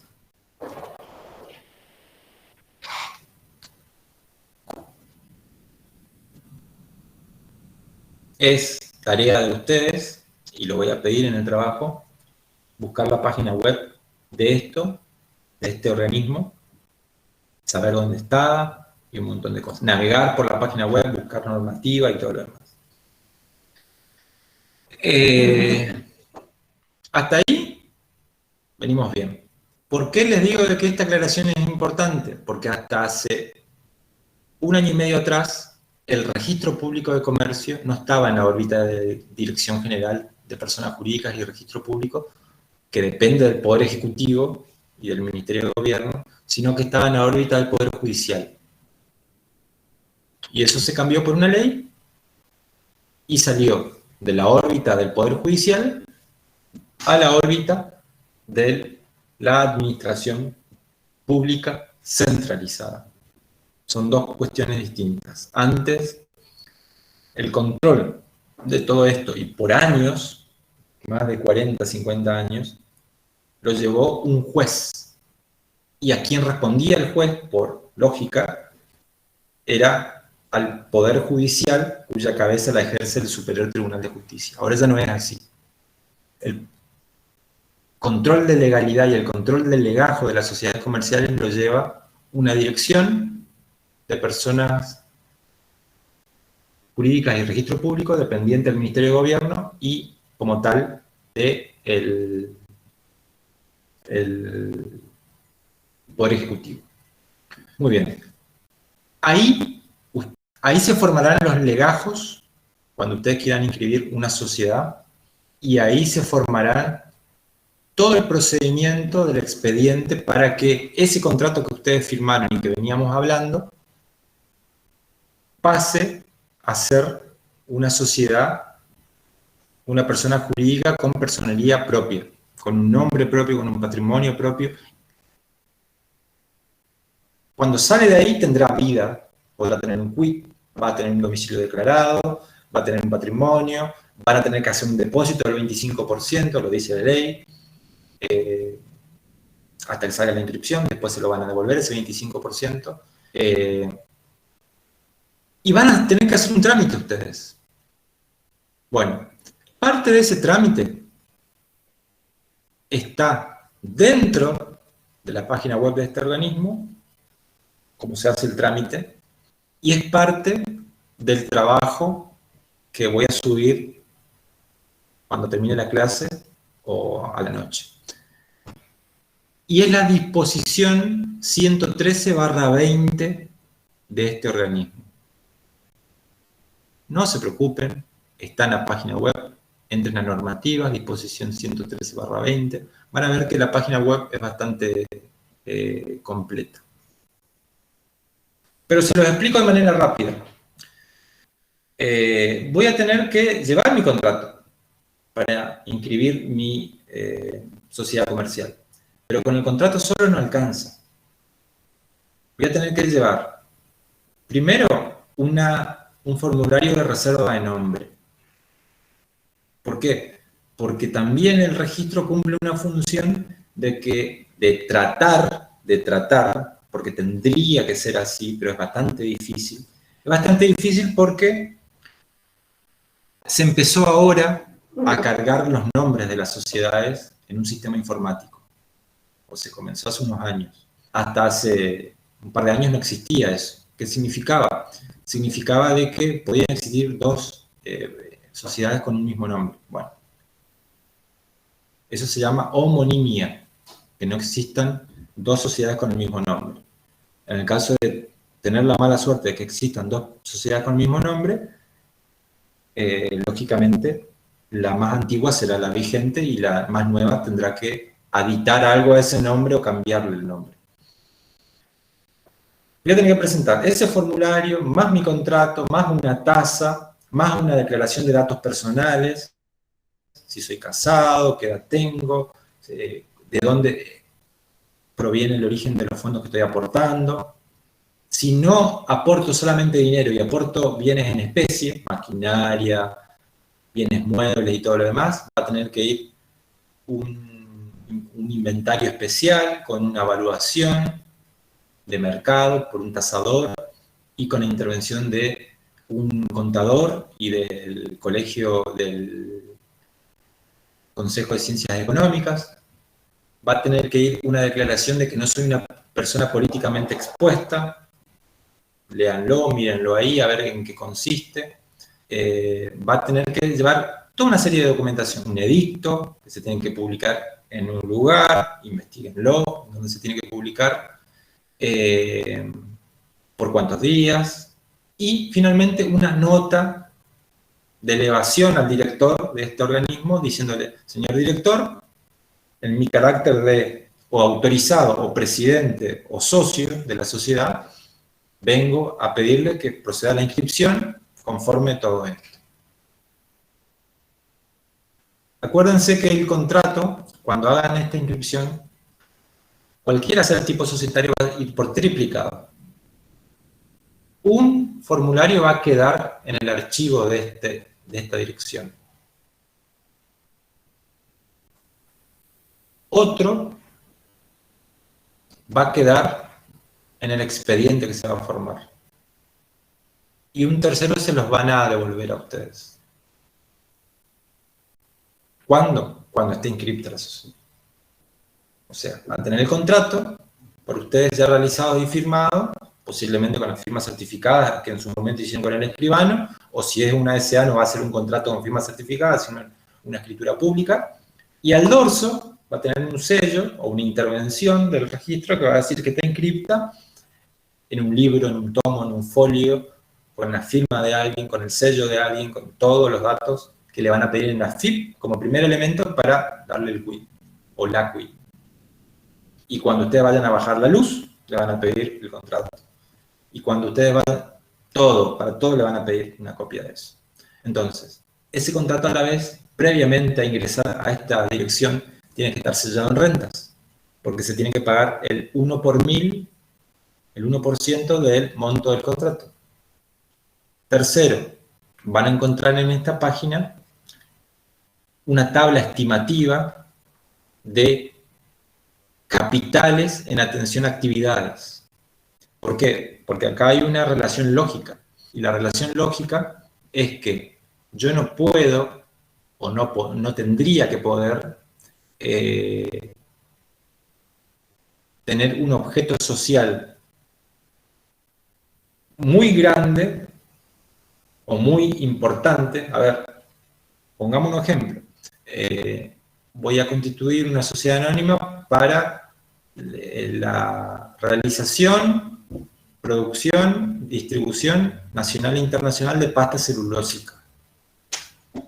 Es tarea de ustedes, y lo voy a pedir en el trabajo, buscar la página web de esto, de este organismo, saber dónde está y un montón de cosas. Navegar por la página web, buscar normativa y todo lo demás. Hasta ahí venimos bien. ¿Por qué les digo de que esta aclaración es importante? Porque hasta hace 1 año y medio atrás, el registro público de comercio no estaba en la órbita de Dirección General de Personas Jurídicas y Registro Público, que depende del Poder Ejecutivo y del Ministerio de Gobierno, sino que estaba en la órbita del Poder Judicial. Y eso se cambió por una ley y salió de la órbita del Poder Judicial a la órbita de la administración pública centralizada. Son dos cuestiones distintas. Antes, el control de todo esto, y por años, más de 40, 50 años, lo llevó un juez. Y a quien respondía el juez, por lógica, era al Poder Judicial, cuya cabeza la ejerce el Superior Tribunal de Justicia. Ahora ya no es así. El control de legalidad y el control del legajo de las sociedades comerciales lo lleva una dirección de personas jurídicas y registro público dependiente del Ministerio de Gobierno y, como tal, de el Poder Ejecutivo. Muy bien. Ahí se formarán los legajos cuando ustedes quieran inscribir una sociedad, y ahí se formará todo el procedimiento del expediente para que ese contrato que ustedes firmaron y que veníamos hablando pase a ser una sociedad, una persona jurídica con personería propia, con un nombre propio, con un patrimonio propio. Cuando sale de ahí tendrá vida, podrá tener un quit, va a tener un domicilio declarado, va a tener un patrimonio, van a tener que hacer un depósito del 25%, lo dice la ley, hasta que salga la inscripción, después se lo van a devolver ese 25%, y van a tener que hacer un trámite ustedes. Bueno, parte de ese trámite está dentro de la página web de este organismo, cómo se hace el trámite, y es parte del trabajo que voy a subir cuando termine la clase o a la noche. Y es la disposición 113/20 de este organismo. No se preocupen, está en la página web, entren a normativas, disposición 113/20, van a ver que la página web es bastante completa. Pero se los explico de manera rápida. Voy a tener que llevar mi contrato para inscribir mi sociedad comercial. Pero con el contrato solo no alcanza. Voy a tener que llevar, primero, un formulario de reserva de nombre. ¿Por qué? Porque también el registro cumple una función de tratar, porque tendría que ser así, pero es bastante difícil. Es bastante difícil porque se empezó ahora a cargar los nombres de las sociedades en un sistema informático. O se comenzó hace unos años. Hasta hace un par de años no existía eso. ¿Qué significaba? Significaba de que podían existir dos sociedades con un mismo nombre. Bueno, eso se llama homonimia, que no existan dos sociedades con el mismo nombre. En el caso de tener la mala suerte de que existan dos sociedades con el mismo nombre, lógicamente la más antigua será la vigente y la más nueva tendrá que aditar algo a ese nombre o cambiarle el nombre. Voy a tener que presentar ese formulario, más mi contrato, más una tasa, más una declaración de datos personales, si soy casado, qué edad tengo, de dónde proviene el origen de los fondos que estoy aportando. Si no aporto solamente dinero y aporto bienes en especie, maquinaria, bienes muebles y todo lo demás, va a tener que ir un inventario especial con una evaluación de mercado por un tasador y con la intervención de un contador y del colegio del Consejo de Ciencias Económicas. Va a tener que ir una declaración de que no soy una persona políticamente expuesta. Léanlo, mírenlo ahí, a ver en qué consiste. Va a tener que llevar toda una serie de documentación, un edicto que se tiene que publicar en un lugar, investiguenlo, donde se tiene que publicar, por cuántos días, y finalmente una nota de elevación al director de este organismo diciéndole, señor director, en mi carácter de o autorizado o presidente o socio de la sociedad, vengo a pedirle que proceda a la inscripción conforme todo esto. Acuérdense que el contrato, cuando hagan esta inscripción, cualquiera sea el tipo societario va a ir por triplicado. Un formulario va a quedar en el archivo de esta dirección. Otro va a quedar en el expediente que se va a formar. Y un tercero se los van a devolver a ustedes. ¿Cuándo? Cuando esté inscripta la sociedad. O sea, van a tener el contrato, por ustedes ya realizado y firmado, posiblemente con la firma certificada que en su momento hicieron con el escribano, o si es una SA no va a ser un contrato con firma certificada, sino una escritura pública, y al dorso va a tener un sello o una intervención del registro que va a decir que está inscripta en un libro, en un tomo, en un folio, con la firma de alguien, con el sello de alguien, con todos los datos que le van a pedir en la FIP como primer elemento para darle el quit o la quit. Y cuando ustedes vayan a bajar la luz, le van a pedir el contrato. Y cuando ustedes van, para todo le van a pedir una copia de eso. Entonces, ese contrato a la vez, previamente a ingresar a esta dirección, tiene que estar sellado en rentas, porque se tiene que pagar el 1 por 1000, el 1% del monto del contrato. Tercero, van a encontrar en esta página una tabla estimativa de capitales en atención a actividades. ¿Por qué? Porque acá hay una relación lógica. Y la relación lógica es que yo no puedo, o no tendría que poder, tener un objeto social muy grande o muy importante. A ver, pongamos un ejemplo. Voy a constituir una sociedad anónima para la realización, producción, distribución nacional e internacional de pasta celulósica.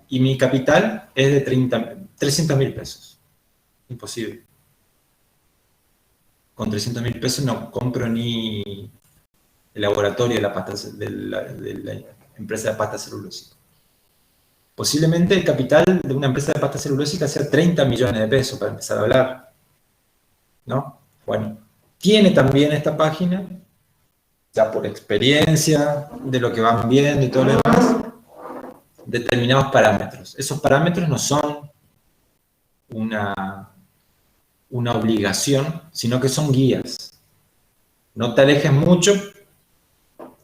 Y mi capital es de 300.000 pesos. Imposible. Con 300.000 pesos no compro ni el laboratorio de la empresa de pasta celulósica. Posiblemente el capital de una empresa de pasta celulósica sea 30 millones de pesos para empezar a hablar, ¿no? Bueno, tiene también esta página, ya por experiencia, de lo que van viendo y todo lo demás, determinados parámetros. Esos parámetros no son una obligación, sino que son guías. No te alejes mucho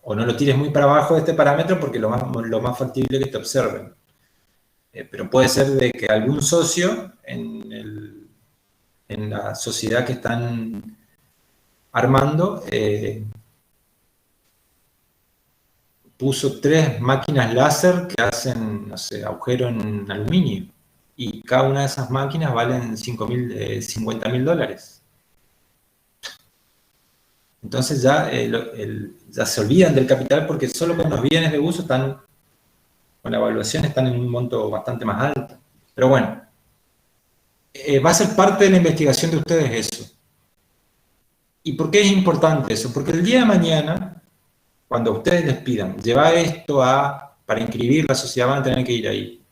o no lo tires muy para abajo de este parámetro porque lo más factible es que te observen. Pero puede ser de que algún socio en la sociedad que están armando puso 3 máquinas láser que hacen, no sé, agujero en aluminio. Y cada una de esas máquinas valen 50.000 dólares. Entonces ya se olvidan del capital porque solo con los bienes de uso están, con la evaluación están en un monto bastante más alto. Pero bueno, va a ser parte de la investigación de ustedes eso. ¿Y por qué es importante eso? Porque el día de mañana, cuando ustedes les pidan, llevar esto para inscribir la sociedad, van a tener que ir ahí.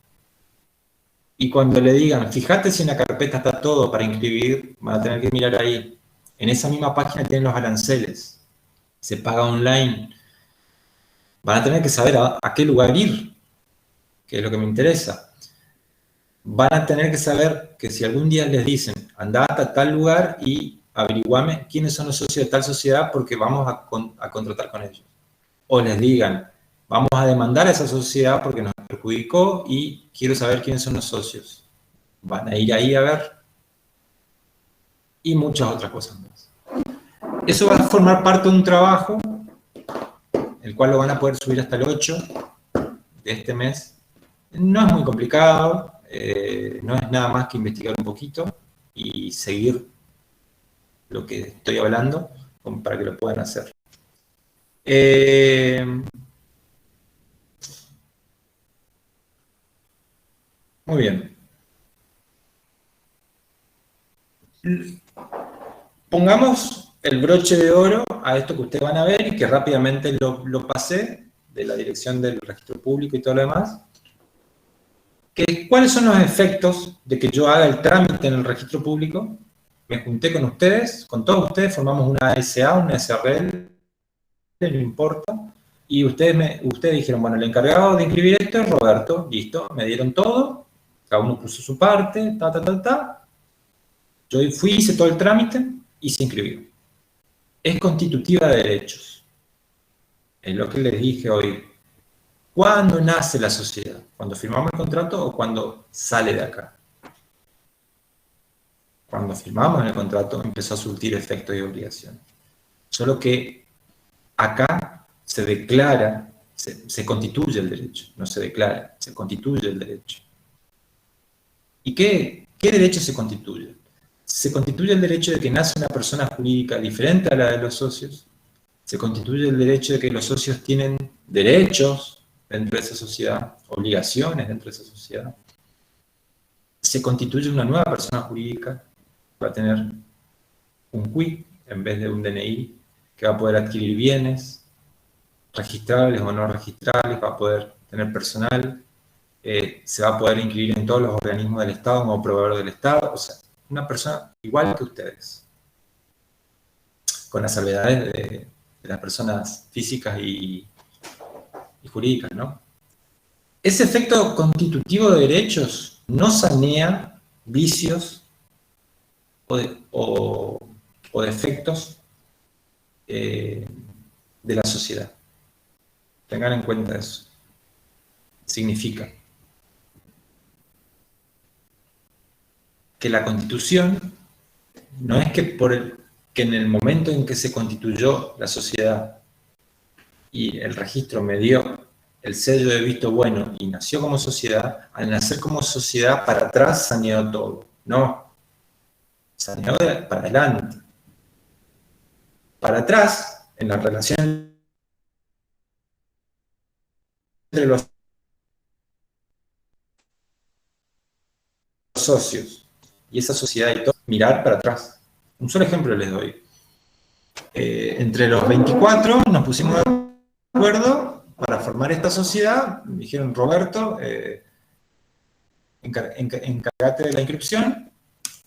Y cuando le digan, fíjate si en la carpeta está todo para inscribir, van a tener que mirar ahí. En esa misma página tienen los aranceles. Se paga online. Van a tener que saber a qué lugar ir, que es lo que me interesa. Van a tener que saber que si algún día les dicen, andá hasta tal lugar y averiguame quiénes son los socios de tal sociedad porque vamos a contratar con ellos. O les digan, vamos a demandar a esa sociedad porque nos perjudicó y quiero saber quiénes son los socios. Van a ir ahí a ver. Y muchas otras cosas más. Eso va a formar parte de un trabajo, el cual lo van a poder subir hasta el 8 de este mes, No es muy complicado, no es nada más que investigar un poquito y seguir lo que estoy hablando para que lo puedan hacer. Muy bien. Pongamos el broche de oro a esto que ustedes van a ver y que rápidamente lo pasé de la dirección del registro público y todo lo demás. ¿Cuáles son los efectos de que yo haga el trámite en el registro público? Me junté con ustedes, con todos ustedes, formamos una SA, una SRL, no importa, y ustedes dijeron, bueno, el encargado de inscribir esto es Roberto, listo, me dieron todo, cada uno puso su parte, yo fui, hice todo el trámite y se inscribió. Es constitutiva de derechos. Es lo que les dije hoy. ¿Cuándo nace la sociedad? ¿Cuando firmamos el contrato o cuando sale de acá? Cuando firmamos el contrato empezó a surtir efectos y obligaciones. Solo que acá se declara, se constituye el derecho, no se declara, se constituye el derecho. ¿Y qué derecho se constituye? Se constituye el derecho de que nace una persona jurídica diferente a la de los socios, se constituye el derecho de que los socios tienen derechos dentro de esa sociedad, obligaciones dentro de esa sociedad, se constituye una nueva persona jurídica, va a tener un CUI en vez de un DNI, que va a poder adquirir bienes, registrables o no registrables, va a poder tener personal, se va a poder inscribir en todos los organismos del Estado como proveedor del Estado, o sea, una persona igual que ustedes, con las salvedades de las personas físicas y jurídicas, ¿no? Ese efecto constitutivo de derechos no sanea vicios o defectos de la sociedad. Tengan en cuenta eso. Significa que la Constitución no es que que en el momento en que se constituyó la sociedad y el registro me dio el sello de visto bueno y nació como sociedad, al nacer como sociedad para atrás saneó todo. No, saneó para adelante. Para atrás, en la relación entre los socios y esa sociedad y todo, mirar para atrás. Un solo ejemplo les doy. Entre los 24 nos pusimos de acuerdo para formar esta sociedad. Me dijeron, Roberto, encárgate de la inscripción.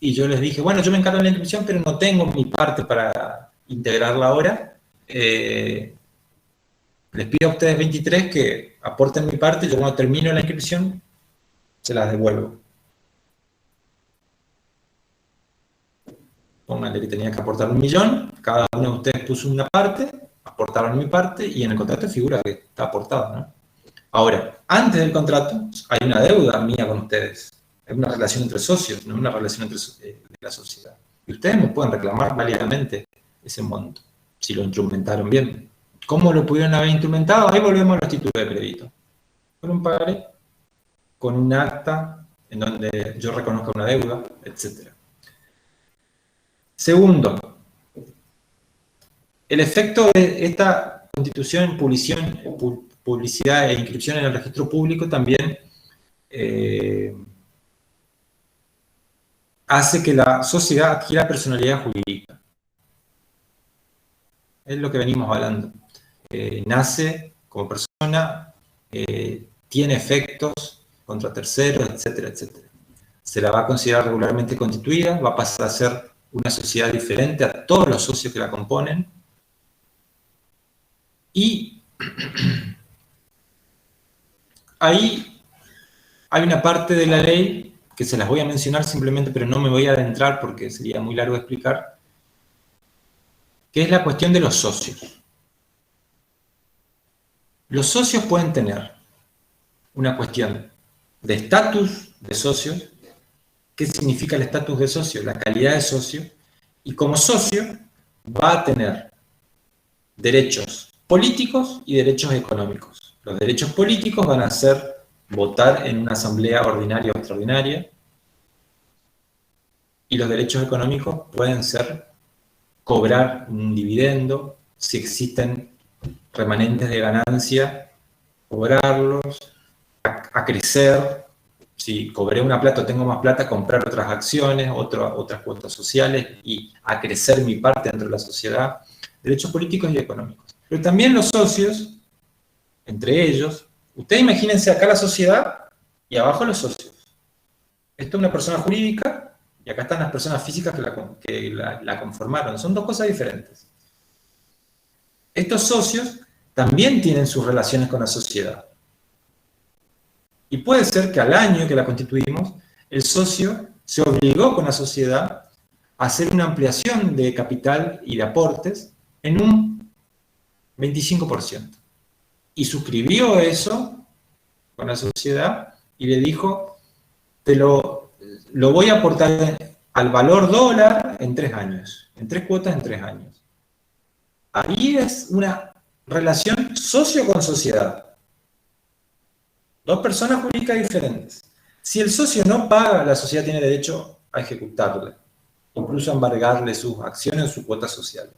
Y yo les dije, bueno, yo me encargo de la inscripción, pero no tengo mi parte para integrarla ahora. Les pido a ustedes 23 que aporten mi parte. Yo cuando termino la inscripción, se las devuelvo. Pónganle que tenía que aportar 1 millón, cada uno de ustedes puso una parte, aportaron mi parte, y en el contrato figura que está aportado, ¿no? Ahora, antes del contrato, hay una deuda mía con ustedes. Es una relación entre socios, no una relación entre de la sociedad. Y ustedes me pueden reclamar válidamente ese monto, si lo instrumentaron bien. ¿Cómo lo pudieron haber instrumentado? Ahí volvemos a los títulos de crédito. Con un pagaré, con un acta en donde yo reconozca una deuda, etc. Segundo, el efecto de esta constitución en publicidad e inscripción en el registro público también hace que la sociedad adquiera personalidad jurídica. Es lo que venimos hablando. Nace como persona, tiene efectos contra terceros, etcétera, etcétera. Se la va a considerar regularmente constituida, va a pasar a ser una sociedad diferente a todos los socios que la componen. Y ahí hay una parte de la ley que se las voy a mencionar simplemente, pero no me voy a adentrar porque sería muy largo de explicar, que es la cuestión de los socios. Los socios pueden tener una cuestión de estatus de socios. ¿Qué significa el estatus de socio? La calidad de socio. Y como socio va a tener derechos políticos y derechos económicos. Los derechos políticos van a ser votar en una asamblea ordinaria o extraordinaria. Y los derechos económicos pueden ser cobrar un dividendo, si existen remanentes de ganancia, cobrarlos, a crecer. Si cobré una plata o tengo más plata, comprar otras acciones, otras cuotas sociales y a crecer mi parte dentro de la sociedad. Derechos políticos y económicos. Pero también los socios, entre ellos, ustedes imagínense acá la sociedad y abajo los socios. Esto es una persona jurídica y acá están las personas físicas que la conformaron. Son dos cosas diferentes. Estos socios también tienen sus relaciones con la sociedad. Y puede ser que al año que la constituimos, el socio se obligó con la sociedad a hacer una ampliación de capital y de aportes en un 25%. Y suscribió eso con la sociedad y le dijo, te lo voy a aportar al valor dólar en 3 años, en 3 cuotas en 3 años. Ahí es una relación socio con sociedad. Dos personas jurídicas diferentes. Si el socio no paga, la sociedad tiene derecho a ejecutarle, incluso a embargarle sus acciones o sus cuotas sociales.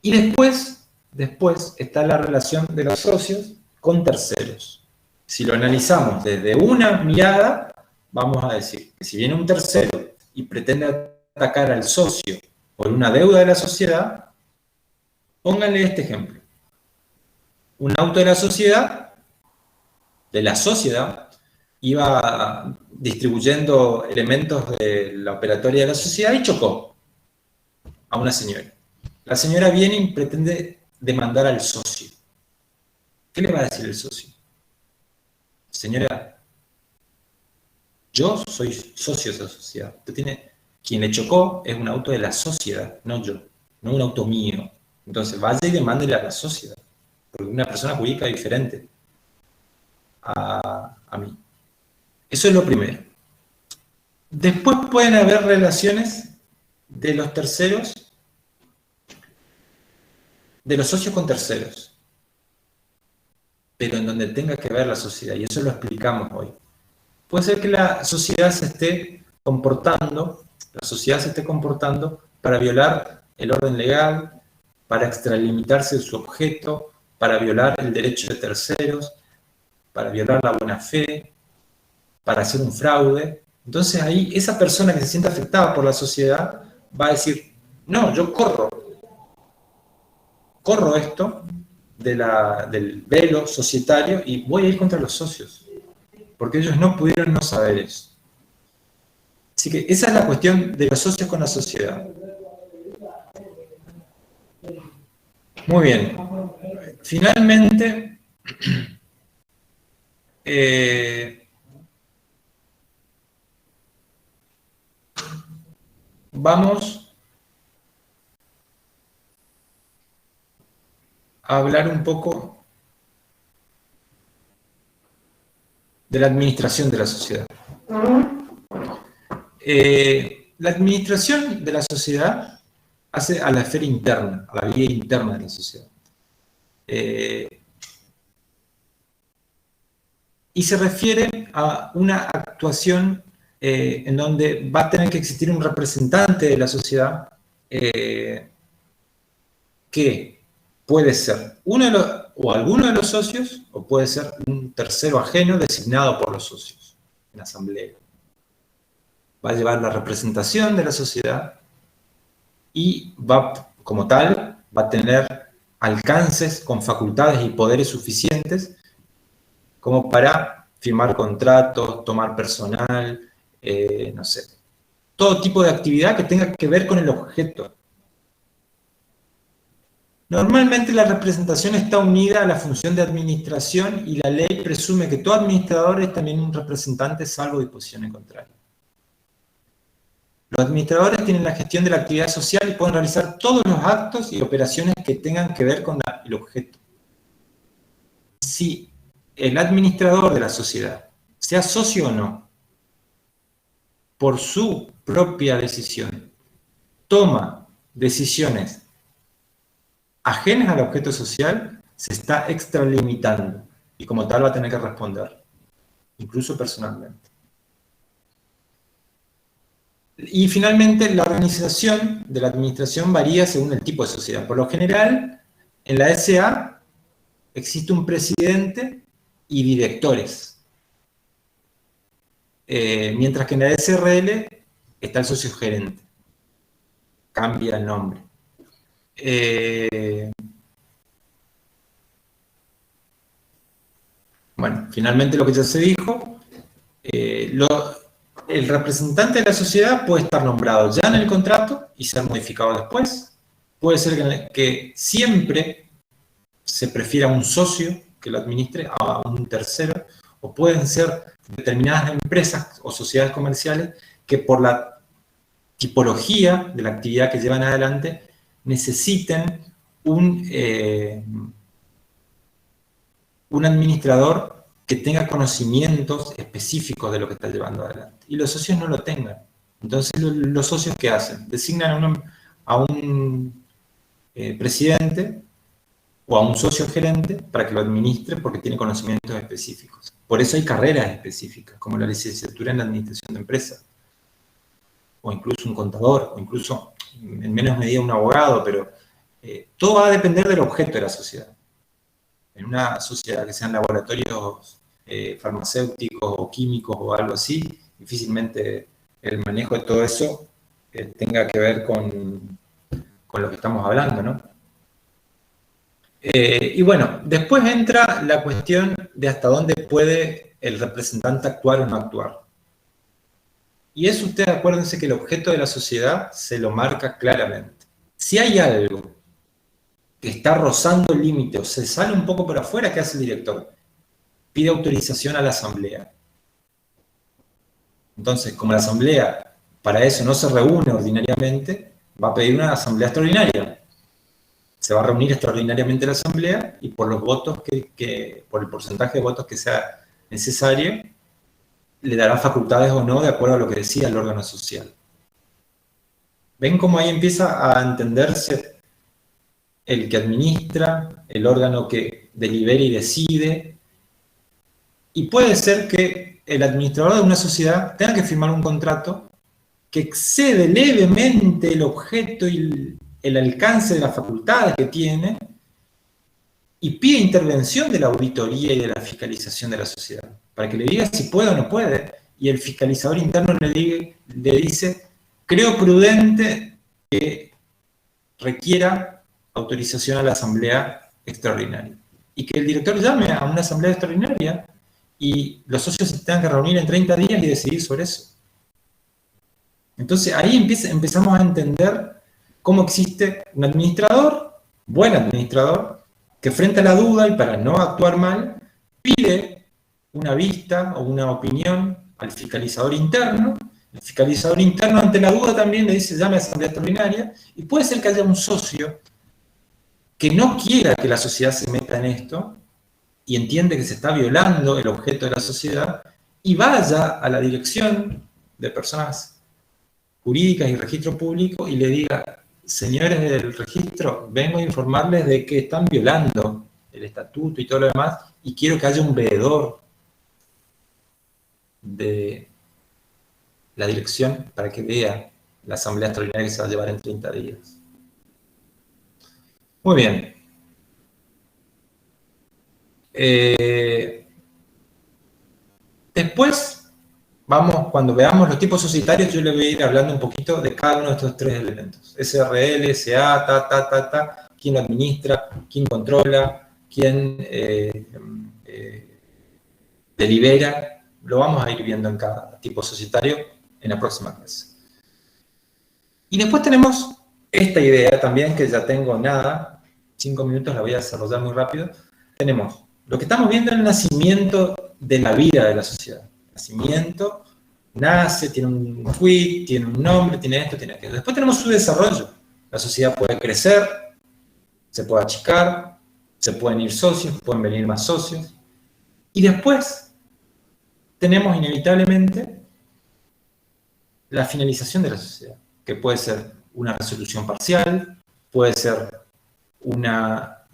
Y después está la relación de los socios con terceros. Si lo analizamos desde una mirada, vamos a decir que si viene un tercero y pretende atacar al socio por una deuda de la sociedad, pónganle este ejemplo. Un auto de la sociedad, iba distribuyendo elementos de la operatoria de la sociedad y chocó a una señora. La señora viene y pretende demandar al socio. ¿Qué le va a decir el socio? Señora, yo soy socio de esa sociedad. Quien le chocó es un auto de la sociedad, no yo, no un auto mío. Entonces vaya y demándele a la sociedad, porque una persona jurídica diferente a mí. Eso es lo primero. Después pueden haber relaciones de los terceros, de los socios con terceros, pero en donde tenga que ver la sociedad, y eso lo explicamos hoy. Puede ser que la sociedad se esté comportando para violar el orden legal, para extralimitarse de su objeto, para violar el derecho de terceros, para violar la buena fe, para hacer un fraude. Entonces ahí esa persona que se siente afectada por la sociedad va a decir, no, yo corro esto del velo societario y voy a ir contra los socios, porque ellos no pudieron no saber eso. Así que esa es la cuestión de los socios con la sociedad. Muy bien. Finalmente, vamos a hablar un poco de la administración de la sociedad. La administración de la sociedad hace a la esfera interna, a la vida interna de la sociedad. Y se refiere a una actuación en donde va a tener que existir un representante de la sociedad que puede ser o alguno de los socios, o puede ser un tercero ajeno designado por los socios en la asamblea. Va a llevar la representación de la sociedad y como tal, va a tener alcances con facultades y poderes suficientes como para firmar contratos, tomar personal, no sé, todo tipo de actividad que tenga que ver con el objeto. Normalmente la representación está unida a la función de administración y la ley presume que todo administrador es también un representante salvo disposición en contrario. Los administradores tienen la gestión de la actividad social y pueden realizar todos los actos y operaciones que tengan que ver con el objeto. Si el administrador de la sociedad, sea socio o no, por su propia decisión, toma decisiones ajenas al objeto social, se está extralimitando. y como tal va a tener que responder, incluso personalmente. Y finalmente, la organización de la administración varía según el tipo de sociedad. Por lo general, en la SA existe un presidente y directores, mientras que en la SRL está el socio gerente. Cambia el nombre. Bueno, finalmente lo que ya se dijo, el representante de la sociedad puede estar nombrado ya en el contrato y ser modificado después. Puede ser que siempre se prefiera un socio que lo administre a un tercero, o pueden ser determinadas empresas o sociedades comerciales que por la tipología de la actividad que llevan adelante necesiten un administrador que tenga conocimientos específicos de lo que está llevando adelante. Y los socios no lo tengan. Entonces, los socios, ¿qué hacen? Designan a un presidente o a un socio gerente para que lo administre porque tiene conocimientos específicos. Por eso hay carreras específicas, como la licenciatura en administración de empresas, o incluso un contador, o incluso en menos medida un abogado, pero todo va a depender del objeto de la sociedad. En una sociedad que sean laboratorios farmacéuticos o químicos o algo así, difícilmente el manejo de todo eso tenga que ver con lo que estamos hablando, ¿no? Y bueno, después entra la cuestión de hasta dónde puede el representante actuar o no actuar. Y eso ustedes acuérdense que el objeto de la sociedad se lo marca claramente. Si hay algo que está rozando el límite o se sale un poco por afuera, ¿qué hace el director? Pide autorización a la asamblea. Entonces, como la asamblea para eso no se reúne ordinariamente, va a pedir una asamblea extraordinaria. Se va a reunir extraordinariamente la asamblea y por los votos por el porcentaje de votos que sea necesario, le dará facultades o no de acuerdo a lo que decida el órgano social. ¿Ven cómo ahí empieza a entenderse el que administra, el órgano que delibera y decide? Y puede ser que el administrador de una sociedad tenga que firmar un contrato que excede levemente el objeto y el alcance de las facultades que tiene y pide intervención de la auditoría y de la fiscalización de la sociedad, para que le diga si puede o no puede, y el fiscalizador interno le dice, creo prudente que requiera autorización a la asamblea extraordinaria. Y que el director llame a una asamblea extraordinaria y los socios se tengan que reunir en 30 días y decidir sobre eso. Entonces ahí empezamos a entender cómo existe un administrador, buen administrador, que frente a la duda y para no actuar mal, pide una vista o una opinión al fiscalizador interno. El fiscalizador interno ante la duda también le dice llame a asamblea extraordinaria, y puede ser que haya un socio que no quiera que la sociedad se meta en esto y entiende que se está violando el objeto de la sociedad y vaya a la dirección de personas jurídicas y registro público y le diga, señores del registro, vengo a informarles de que están violando el estatuto y todo lo demás y quiero que haya un veedor de la dirección para que vea la asamblea extraordinaria que se va a llevar en 30 días. Muy bien. Después, cuando veamos los tipos societarios, yo les voy a ir hablando un poquito de cada uno de estos tres elementos. SRL, SA, quién lo administra, quién controla, quién delibera. Lo vamos a ir viendo en cada tipo societario en la próxima clase. Y después tenemos esta idea también, que ya tengo 5 minutos, la voy a desarrollar muy rápido. Tenemos lo que estamos viendo en el nacimiento de la vida de la sociedad. Nacimiento, nace, tiene un quid, tiene un nombre, tiene esto, tiene aquello. Después tenemos su desarrollo. La sociedad puede crecer, se puede achicar, se pueden ir socios, pueden venir más socios. Y después tenemos inevitablemente la finalización de la sociedad, que puede ser una resolución parcial, puede ser una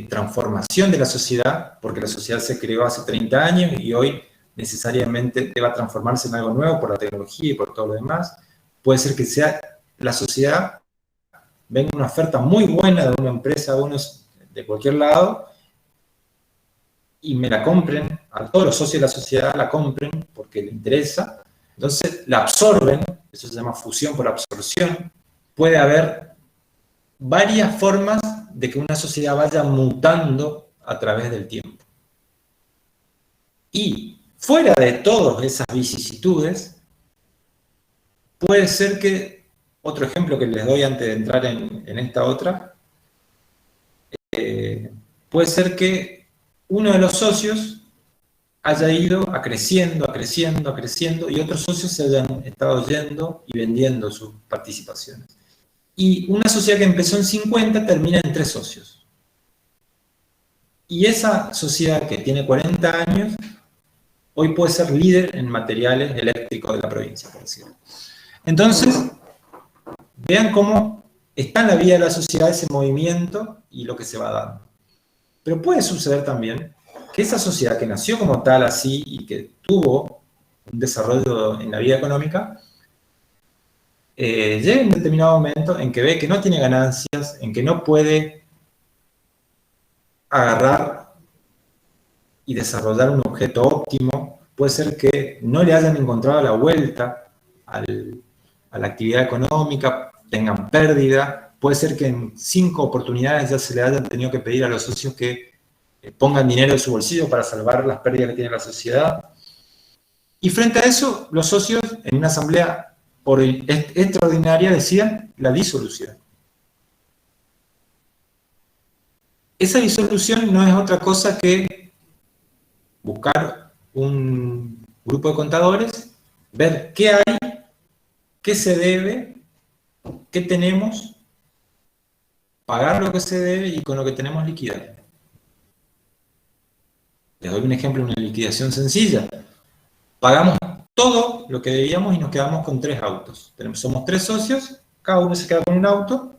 transformación de la sociedad, porque la sociedad se creó hace 30 años y hoy necesariamente deba transformarse en algo nuevo por la tecnología y por todo lo demás. Puede ser que sea la sociedad, venga una oferta muy buena de una empresa, de cualquier lado, y me la compren, a todos los socios de la sociedad la compren porque les interesa, entonces la absorben, eso se llama fusión por absorción. Puede haber varias formas de que una sociedad vaya mutando a través del tiempo. Y fuera de todas esas vicisitudes, puede ser que, otro ejemplo que les doy antes de entrar en esta otra, puede ser que uno de los socios haya ido creciendo, y otros socios se hayan estado yendo y vendiendo sus participaciones. Y una sociedad que empezó en 50 termina en 3 socios. Y esa sociedad que tiene 40 años, hoy puede ser líder en materiales eléctricos de la provincia, por decirlo. Entonces, vean cómo está en la vida de la sociedad ese movimiento y lo que se va dando. Pero puede suceder también que esa sociedad que nació como tal así y que tuvo un desarrollo en la vida económica, llegue un determinado momento en que ve que no tiene ganancias, en que no puede agarrar y desarrollar un objeto óptimo, puede ser que no le hayan encontrado la vuelta a la actividad económica, tengan pérdida, puede ser que en 5 oportunidades ya se le hayan tenido que pedir a los socios que pongan dinero de su bolsillo para salvar las pérdidas que tiene la sociedad. Y frente a eso, los socios en una asamblea extraordinaria decían la disolución. Esa disolución no es otra cosa que buscar un grupo de contadores, ver qué hay, qué se debe, qué tenemos, pagar lo que se debe y con lo que tenemos liquidar. Les doy un ejemplo, una liquidación sencilla. Pagamos todo lo que debíamos y nos quedamos con 3 autos. Somos 3 socios, cada uno se queda con un auto,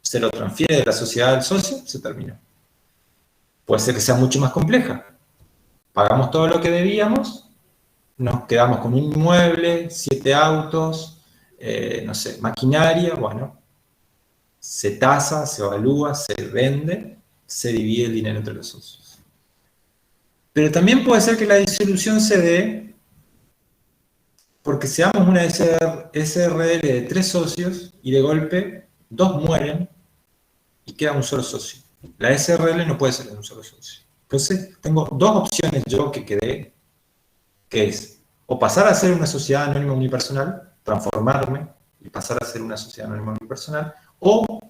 se lo transfiere de la sociedad al socio, se terminó. Puede ser que sea mucho más compleja. Pagamos todo lo que debíamos, nos quedamos con un inmueble, 7 autos, no sé, maquinaria, bueno, se tasa, se evalúa, se vende, se divide el dinero entre los socios. Pero también puede ser que la disolución se dé porque seamos una SRL de 3 socios y de golpe 2 mueren y queda un solo socio. La SRL no puede ser de un solo socio. Entonces, tengo 2 opciones yo que quedé, que es o pasar a ser una sociedad anónima unipersonal, transformarme y pasar a ser una sociedad anónima unipersonal, o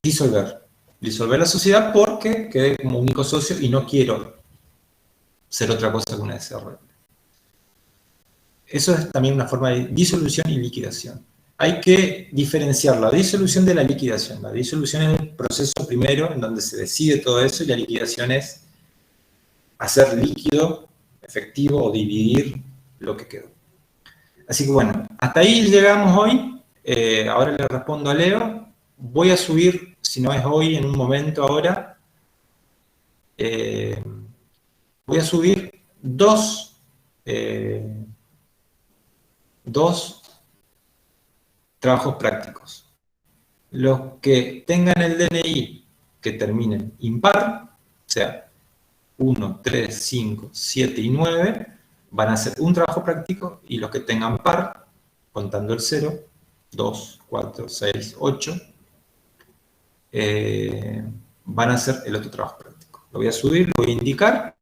disolver la sociedad porque quedé como único socio y no quiero ser otra cosa que una SRL. Eso es también una forma de disolución y liquidación. Hay que diferenciar la disolución de la liquidación. La disolución es el proceso primero en donde se decide todo eso y la liquidación es hacer líquido, efectivo o dividir lo que quedó. Así que bueno, hasta ahí llegamos hoy. Ahora le respondo a Leo. Voy a subir, si no es hoy, en un momento ahora, voy a subir dos trabajos prácticos. Los que tengan el DNI que terminen impar, o sea, 1, 3, 5, 7 y 9, van a hacer un trabajo práctico, y los que tengan par, contando el 0, 2, 4, 6, 8, van a hacer el otro trabajo práctico. Lo voy a subir, lo voy a indicar.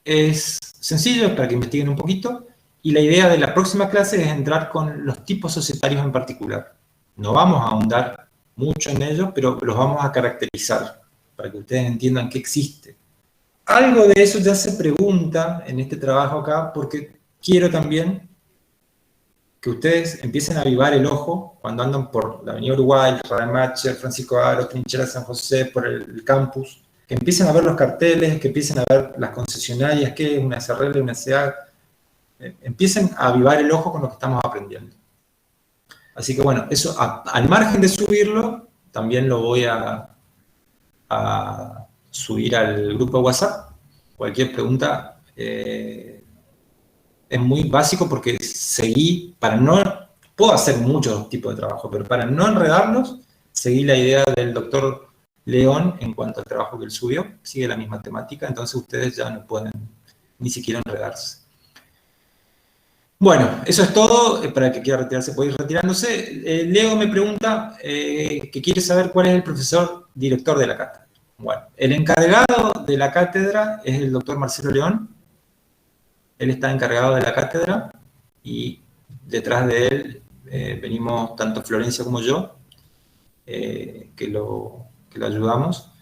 Es sencillo, es para que investiguen un poquito, y la idea de la próxima clase es entrar con los tipos societarios en particular. No vamos a ahondar mucho en ellos, pero los vamos a caracterizar, para que ustedes entiendan qué existe. Algo de eso ya se pregunta en este trabajo acá, porque quiero también que ustedes empiecen a avivar el ojo cuando andan por la Avenida Uruguay, Rademacher, Francisco Aro, Trinchera San José, por el campus, que empiecen a ver los carteles, que empiecen a ver las concesionarias, qué es una SRL, una SA, empiecen a avivar el ojo con lo que estamos aprendiendo. Así que bueno, eso al margen de subirlo, también lo voy a subir al grupo de WhatsApp. Cualquier pregunta es muy básico porque seguí, puedo hacer muchos tipos de trabajo, pero para no enredarlos, seguí la idea del doctor León en cuanto al trabajo que él subió, sigue la misma temática, entonces ustedes ya no pueden ni siquiera enredarse. Bueno, eso es todo. Para el que quiera retirarse puede ir retirándose. Leo me pregunta que quiere saber cuál es el profesor director de la cátedra. Bueno, el encargado de la cátedra es el doctor Marcelo León. Él está encargado de la cátedra y detrás de él venimos tanto Florencia como yo, que lo ayudamos.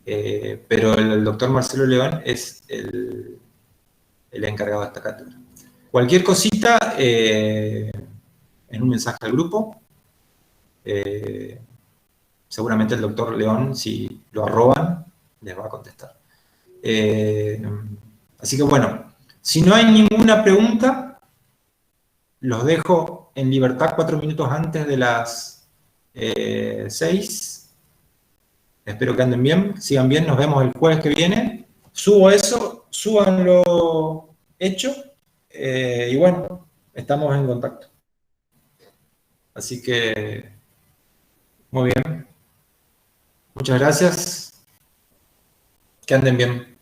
Pero el doctor Marcelo León es el encargado de esta cátedra. Cualquier cosita, en un mensaje al grupo, seguramente el doctor León, si lo arroban, les va a contestar. Así que bueno, si no hay ninguna pregunta, los dejo en libertad 4 minutos antes de las 6. Espero que anden bien, sigan bien, nos vemos el jueves que viene. Subo eso, súbanlo hecho, y bueno, estamos en contacto. Así que, muy bien. Muchas gracias. Que anden bien.